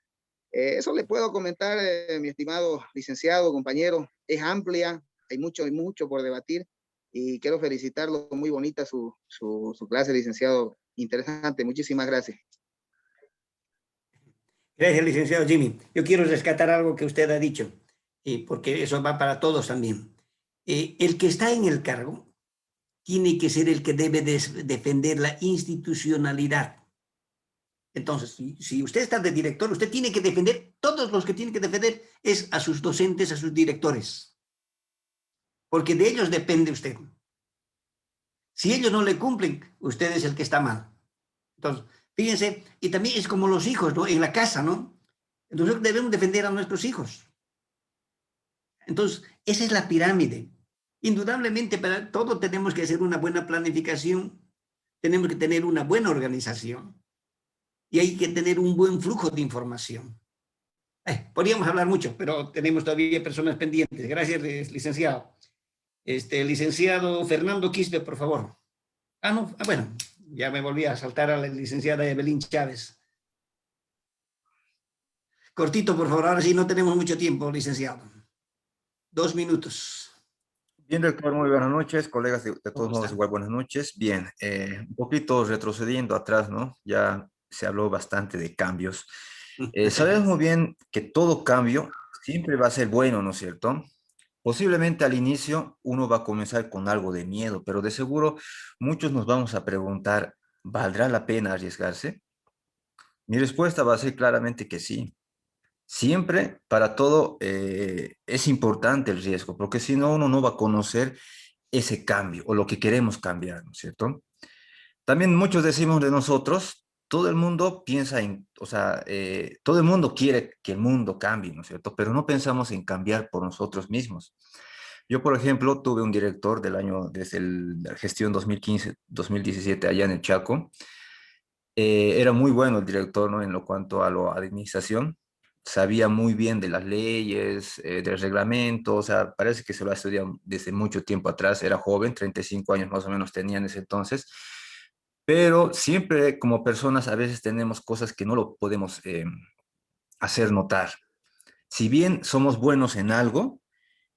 Eso le puedo comentar, mi estimado licenciado, compañero, es amplia, hay mucho por debatir y quiero felicitarlo, muy bonita su clase, licenciado, interesante, muchísimas gracias. Gracias, licenciado Jimmy. Yo quiero rescatar algo que usted ha dicho, porque eso va para todos también. El que está en el cargo tiene que ser el que debe defender la institucionalidad. Entonces, si usted está de director, usted tiene que defender, todos los que tienen que defender es a sus docentes, a sus directores, porque de ellos depende usted. Si ellos no le cumplen, usted es el que está mal. Entonces, fíjense, y también es como los hijos, ¿no? En la casa, ¿no? Entonces debemos defender a nuestros hijos. Entonces, esa es la pirámide. Indudablemente, para todo tenemos que hacer una buena planificación, tenemos que tener una buena organización y hay que tener un buen flujo de información. Podríamos hablar mucho, pero tenemos todavía personas pendientes. Gracias, licenciado. Licenciado Fernando Quispe, por favor. No, bueno, ya me volví a saltar a la licenciada Evelyn Chávez. Cortito, por favor, ahora sí no tenemos mucho tiempo, licenciado. 2 minutos. Bien, rector, muy buenas noches, colegas, de todos modos igual buenas noches. Bien, un poquito retrocediendo atrás, ¿no? Ya se habló bastante de cambios. Sabemos muy bien que todo cambio siempre va a ser bueno, ¿no es cierto? Posiblemente al inicio uno va a comenzar con algo de miedo, pero de seguro muchos nos vamos a preguntar, ¿valdrá la pena arriesgarse? Mi respuesta va a ser claramente que sí. Siempre, para todo, es importante el riesgo, porque si no, uno no va a conocer ese cambio o lo que queremos cambiar, ¿no es cierto? También muchos decimos de nosotros, todo el mundo piensa en, o sea, todo el mundo quiere que el mundo cambie, ¿no es cierto? Pero no pensamos en cambiar por nosotros mismos. Yo, por ejemplo, tuve un director desde la gestión 2015-2017 allá en el Chaco. Era muy bueno el director, ¿no? En lo cuanto a la administración. sabía muy bien de las leyes, del reglamento, o sea, parece que se lo ha estudiado desde mucho tiempo atrás, era joven, 35 años más o menos tenía en ese entonces, pero siempre como personas a veces tenemos cosas que no lo podemos hacer notar. Si bien somos buenos en algo,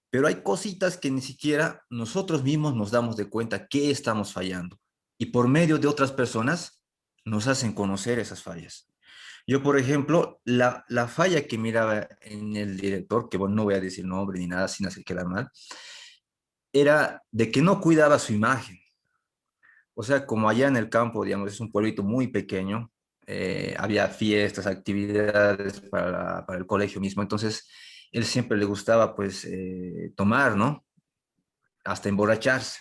pero hay cositas que ni siquiera nosotros mismos nos damos de cuenta que estamos fallando. Y por medio de otras personas nos hacen conocer esas fallas. Yo, por ejemplo, la falla que miraba en el director, que bueno, no voy a decir nombre ni nada sin hacer quedar mal, era de que no cuidaba su imagen. O sea, como allá en el campo, digamos, es un pueblito muy pequeño, había fiestas, actividades para el colegio mismo, entonces él siempre le gustaba pues tomar, ¿no? Hasta emborracharse.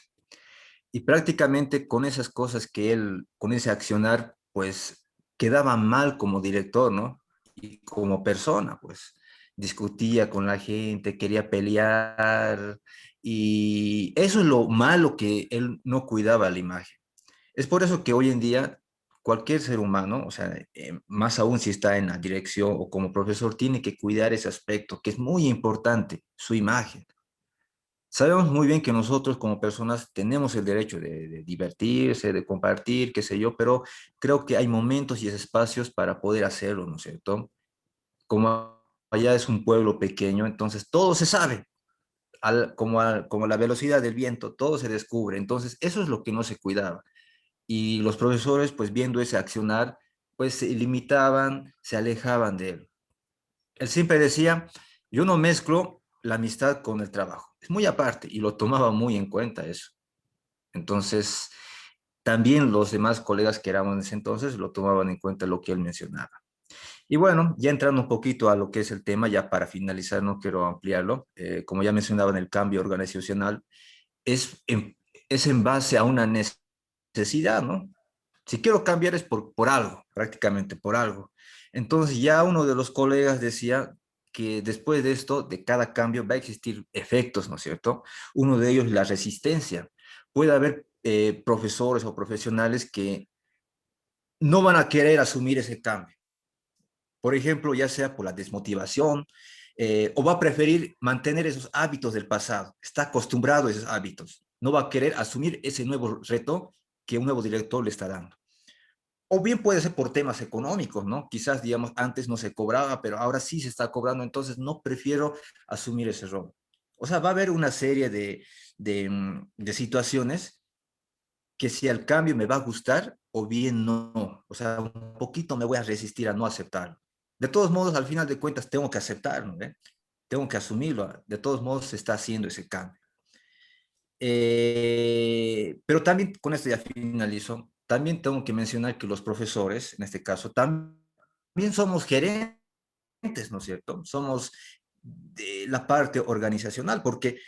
Y prácticamente con esas cosas que él, con ese accionar, pues quedaba mal como director, ¿no? Y como persona, pues discutía con la gente, quería pelear, y eso es lo malo que él no cuidaba la imagen. Es por eso que hoy en día cualquier ser humano, o sea, más aún si está en la dirección o como profesor, tiene que cuidar ese aspecto, que es muy importante, su imagen. Sabemos muy bien que nosotros como personas tenemos el derecho de divertirse, de compartir, qué sé yo, pero creo que hay momentos y espacios para poder hacerlo, ¿no es cierto? Como allá es un pueblo pequeño, entonces todo se sabe, como la velocidad del viento, todo se descubre, entonces eso es lo que no se cuidaba. Y los profesores, pues viendo ese accionar, pues se limitaban, se alejaban de él. Él siempre decía, yo no mezclo la amistad con el trabajo. Es muy aparte y lo tomaba muy en cuenta eso. Entonces, también los demás colegas que éramos en ese entonces lo tomaban en cuenta lo que él mencionaba. Y bueno, ya entrando un poquito a lo que es el tema, ya para finalizar, no quiero ampliarlo, como ya mencionaba en el cambio organizacional, es es en base a una necesidad, ¿no? Si quiero cambiar es por algo, prácticamente por algo. Entonces ya uno de los colegas decía que después de esto, de cada cambio, va a existir efectos, ¿no es cierto? Uno de ellos, la resistencia. Puede haber profesores o profesionales que no van a querer asumir ese cambio. Por ejemplo, ya sea por la desmotivación, o va a preferir mantener esos hábitos del pasado. Está acostumbrado a esos hábitos. No va a querer asumir ese nuevo reto que un nuevo director le está dando. O bien puede ser por temas económicos, ¿no? Quizás, digamos, antes no se cobraba, pero ahora sí se está cobrando, entonces no prefiero asumir ese rol. O sea, va a haber una serie de situaciones que si al cambio me va a gustar o bien no. O sea, un poquito me voy a resistir a no aceptarlo. De todos modos, al final de cuentas, tengo que aceptarlo, ¿eh? Tengo que asumirlo. De todos modos, se está haciendo ese cambio. Pero también, con esto ya finalizo, también tengo que mencionar que los profesores, en este caso, también somos gerentes, ¿no es cierto? Somos de la parte organizacional, porque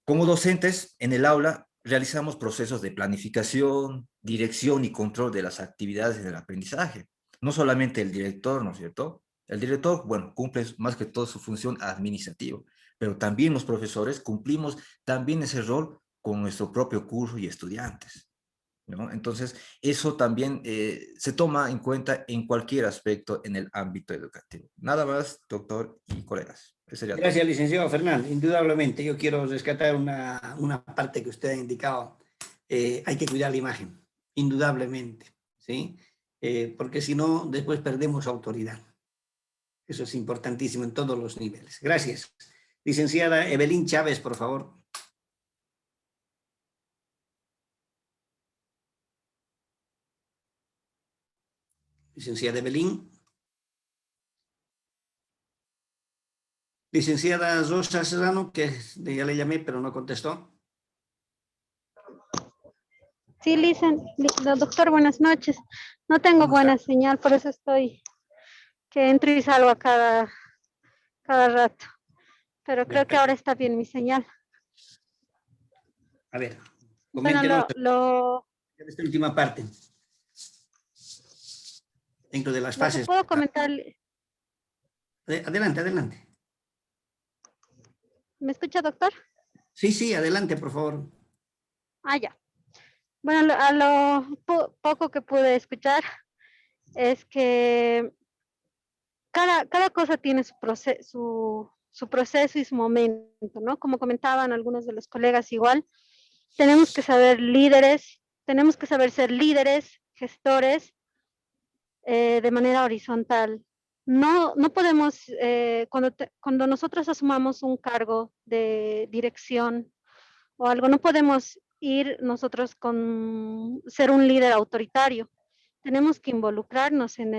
como docentes en el aula realizamos procesos de planificación, dirección y control de las actividades del aprendizaje. No solamente el director, ¿no es cierto? El director, bueno, cumple más que todo su función administrativa, pero también los profesores cumplimos también ese rol con nuestro propio curso y estudiantes, ¿no? Entonces, eso también se toma en cuenta en cualquier aspecto en el ámbito educativo. Nada más, doctor y colegas. Eso sería todo. Gracias, licenciado Fernán. Indudablemente, yo quiero rescatar una parte que usted ha indicado. Hay que cuidar la imagen, indudablemente, ¿sí? Porque si no, después perdemos autoridad. Eso es importantísimo en todos los niveles. Gracias. Licenciada Evelyn Chávez, por favor. Licenciada Evelyn. Licenciada Rosa Serrano, que ya le llamé, pero no contestó. Sí, doctor, buenas noches. No tengo buena señal, por eso estoy que entro y salgo a cada rato. Pero creo que ahora está bien mi señal. A ver, coméntenos esta última parte. Dentro de las fases. ¿Puedo comentar? Adelante, adelante. ¿Me escucha, doctor? Sí, sí, adelante, por favor. Ah, ya. Bueno, a lo poco que pude escuchar es que cada cosa tiene su proceso y su momento, ¿no? Como comentaban algunos de los colegas igual, tenemos que saber ser líderes, gestores, de manera horizontal. No podemos, cuando nosotros asumamos un cargo de dirección o algo, no podemos ir nosotros con ser un líder autoritario. Tenemos que involucrarnos en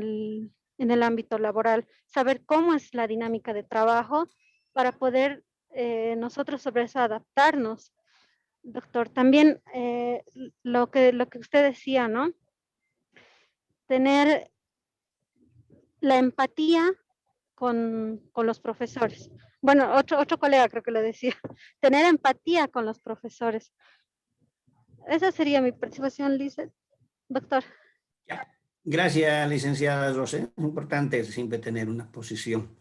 el ámbito laboral, saber cómo es la dinámica de trabajo para poder nosotros sobre eso adaptarnos. Doctor, también lo que usted decía, ¿no? Tener la empatía con los profesores. Bueno, otro colega creo que lo decía, tener empatía con los profesores. Esa sería mi participación, Lizeth. Doctor. Ya. Gracias, licenciada Rosé. Es importante siempre tener una posición.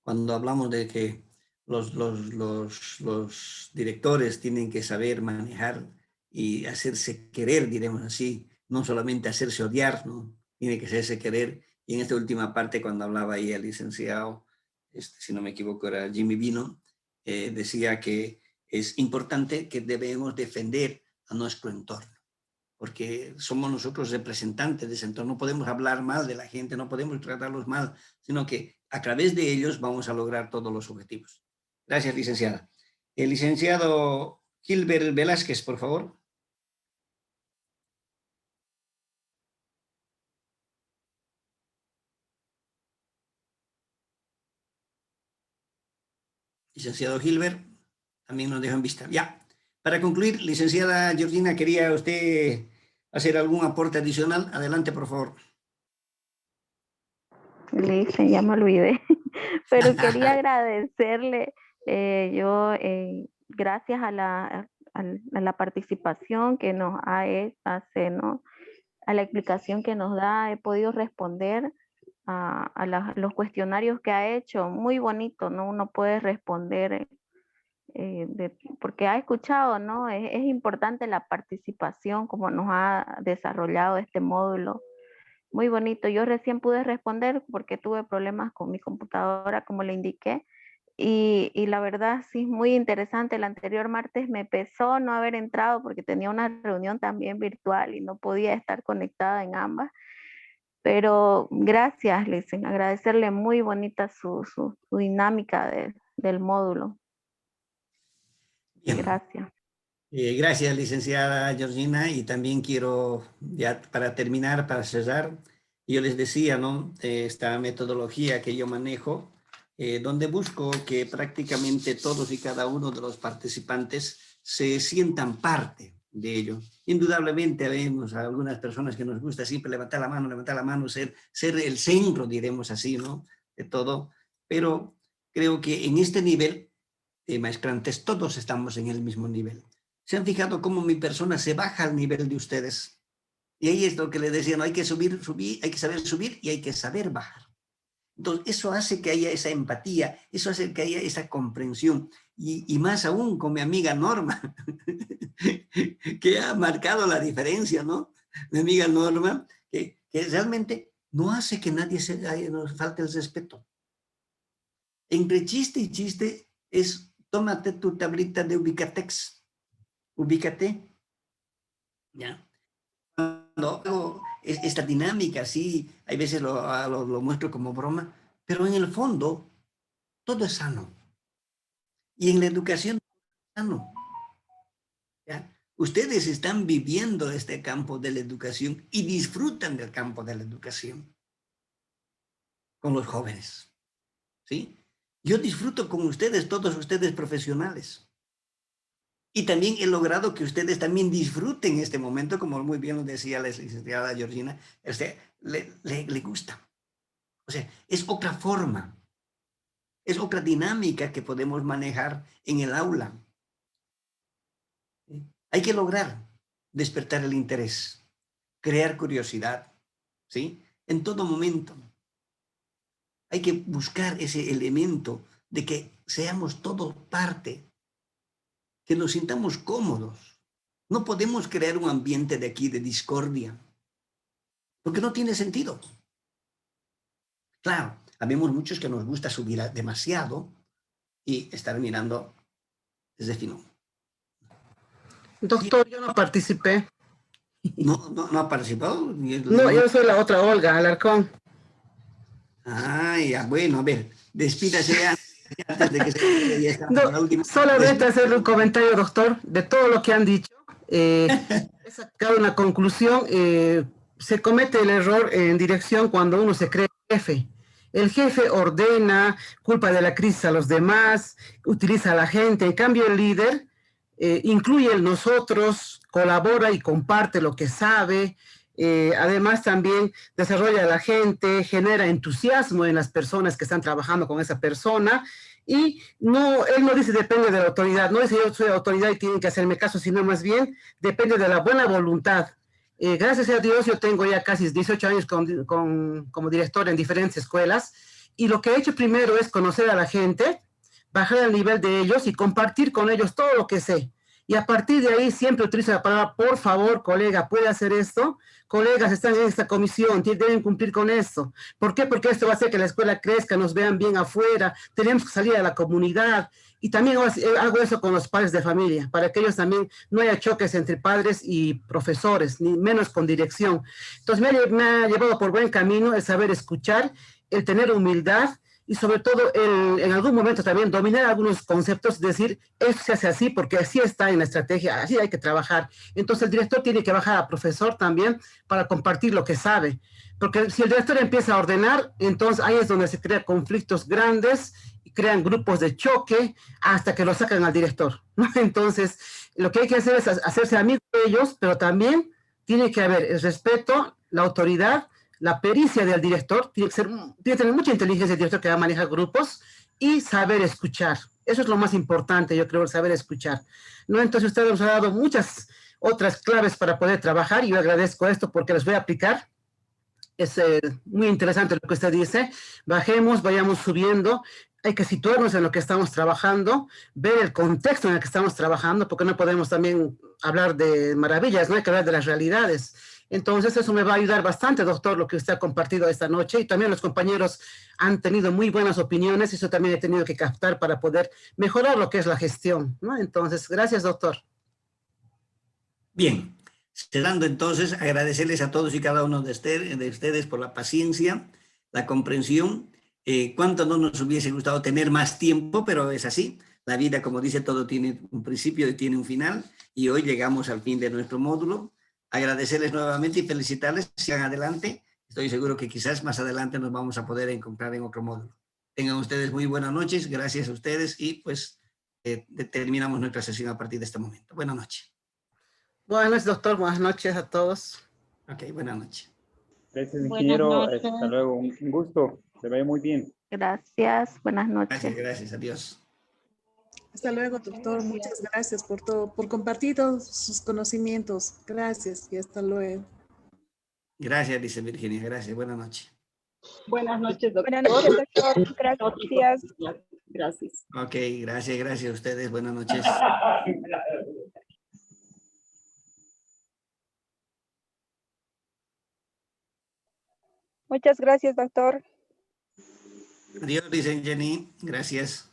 Cuando hablamos de que los directores tienen que saber manejar y hacerse querer, diremos así, no solamente hacerse odiar, ¿no? Tiene que hacerse querer. Y en esta última parte, cuando hablaba ahí el licenciado, si no me equivoco, era Jimmy Vino, decía que es importante que debemos defender a nuestro entorno, porque somos nosotros representantes de ese entorno. No podemos hablar mal de la gente, no podemos tratarlos mal, sino que a través de ellos vamos a lograr todos los objetivos. Gracias, licenciada. El licenciado Gilbert Velázquez, por favor. Licenciado Gilbert, también nos deja en vista. Ya, para concluir, licenciada Georgina, ¿quería usted hacer algún aporte adicional? Adelante, por favor. Listo, ya me olvidé, pero quería agradecerle gracias a la participación que nos hace, ¿no? A la explicación que nos da, he podido responder a los cuestionarios que ha hecho, muy bonito, ¿no? Uno puede responder porque ha escuchado, ¿no? Es importante la participación, como nos ha desarrollado este módulo. Muy bonito. Yo recién pude responder porque tuve problemas con mi computadora, como le indiqué. Y la verdad, sí, muy interesante. El anterior martes me pesó no haber entrado porque tenía una reunión también virtual y no podía estar conectada en ambas. Pero gracias, Listen. Agradecerle, muy bonita su dinámica del módulo. Bien. Gracias. Gracias, licenciada Georgina, y también quiero, ya para terminar, para cerrar, yo les decía, ¿no? Esta metodología que yo manejo, donde busco que prácticamente todos y cada uno de los participantes se sientan parte de ello. Indudablemente vemos a algunas personas que nos gusta siempre levantar la mano, ser el centro, diremos así, ¿no? De todo, pero creo que en este nivel, maestrantes, todos estamos en el mismo nivel. ¿Se han fijado cómo mi persona se baja al nivel de ustedes? Y ahí es lo que les decía, no hay que subir, hay que saber subir y hay que saber bajar. Entonces, eso hace que haya esa empatía, eso hace que haya esa comprensión. Y más aún con mi amiga Norma, que ha marcado la diferencia, ¿no? Mi amiga Norma, que realmente no hace que nadie nos falte el respeto. Entre chiste y chiste es, tómate tu tablita de Ubicatex. Ubícate, ¿ya? Cuando hago esta dinámica, sí, hay veces lo muestro como broma, pero en el fondo todo es sano. Y en la educación es sano. ¿Ya? Ustedes están viviendo este campo de la educación y disfrutan del campo de la educación con los jóvenes, ¿sí? Yo disfruto con ustedes, todos ustedes profesionales. Y también he logrado que ustedes también disfruten este momento, como muy bien lo decía la licenciada Georgina, le gusta. O sea, es otra forma, es otra dinámica que podemos manejar en el aula. Hay que lograr despertar el interés, crear curiosidad, ¿sí? En todo momento. Hay que buscar ese elemento de que seamos todos parte, que nos sintamos cómodos. No podemos crear un ambiente de aquí de discordia, porque no tiene sentido. Claro, habemos muchos que nos gusta subir demasiado y estar mirando desde fino. Doctor, yo no participé. No ha participado. No, yo soy la otra Olga Alarcón. Ah, ya, bueno, a ver, despídase antes de que se ya está la última. Solamente hacerle un comentario, doctor, de todo lo que han dicho. He sacado una conclusión. Se comete el error en dirección cuando uno se cree jefe. El jefe ordena, culpa de la crisis a los demás, utiliza a la gente. En cambio, el líder incluye el nosotros, colabora y comparte lo que sabe. Además, también desarrolla a la gente, genera entusiasmo en las personas que están trabajando con esa persona. Y no, él no dice depende de la autoridad, no dice yo soy autoridad y tienen que hacerme caso, sino más bien depende de la buena voluntad. Gracias a Dios yo tengo ya casi 18 años como director en diferentes escuelas y lo que he hecho primero es conocer a la gente, bajar al nivel de ellos y compartir con ellos todo lo que sé. Y a partir de ahí siempre utilizo la palabra, por favor, colega, ¿puede hacer esto? Colegas, están en esta comisión, deben cumplir con esto. ¿Por qué? Porque esto va a hacer que la escuela crezca, nos vean bien afuera, tenemos que salir a la comunidad. Y también hago eso con los padres de familia, para que ellos también no haya choques entre padres y profesores, ni menos con dirección. Entonces me ha llevado por buen camino el saber escuchar, el tener humildad, y sobre todo en algún momento también dominar algunos conceptos, decir, esto se hace así porque así está en la estrategia, así hay que trabajar. Entonces el director tiene que bajar al profesor también para compartir lo que sabe. Porque si el director empieza a ordenar, entonces ahí es donde se crean conflictos grandes, y crean grupos de choque hasta que lo sacan al director, ¿no? Entonces lo que hay que hacer es hacerse amigo de ellos, pero también tiene que haber el respeto, la autoridad, la pericia del director, tiene que tener mucha inteligencia el director que va a manejar grupos y saber escuchar. Eso es lo más importante, yo creo, el saber escuchar, ¿no? Entonces usted nos ha dado muchas otras claves para poder trabajar y yo agradezco esto porque las voy a aplicar. Es muy interesante lo que usted dice. Bajemos, vayamos subiendo. Hay que situarnos en lo que estamos trabajando, ver el contexto en el que estamos trabajando, porque no podemos también hablar de maravillas, no hay que hablar de las realidades. Entonces eso me va a ayudar bastante, doctor, lo que usted ha compartido esta noche y también los compañeros han tenido muy buenas opiniones y eso también he tenido que captar para poder mejorar lo que es la gestión, ¿no? Entonces, gracias, doctor. Bien, cerrando entonces, agradecerles a todos y cada uno de ustedes por la paciencia, la comprensión. Cuánto no nos hubiese gustado tener más tiempo, pero es así. La vida, como dice, todo tiene un principio y tiene un final y hoy llegamos al fin de nuestro módulo. Agradecerles nuevamente y felicitarles. Sigan adelante. Estoy seguro que quizás más adelante nos vamos a poder encontrar en otro módulo. Tengan ustedes muy buenas noches. Gracias a ustedes y pues terminamos nuestra sesión a partir de este momento. Buenas noches. Buenas noches, doctor. Buenas noches a todos. Ok, buenas noches. Gracias, ingeniero. Hasta luego. Un gusto. Se ve muy bien. Gracias. Buenas noches. Gracias. Adiós. Hasta luego, doctor. Muchas gracias por todo, por compartir todos sus conocimientos. Gracias y hasta luego. Gracias, dice Virginia. Gracias. Buenas noches. Buenas noches, doctor. Buenas noches, doctor. Gracias. Gracias. Ok, gracias a ustedes. Buenas noches. Muchas gracias, doctor. Adiós, dicen Jenny. Gracias.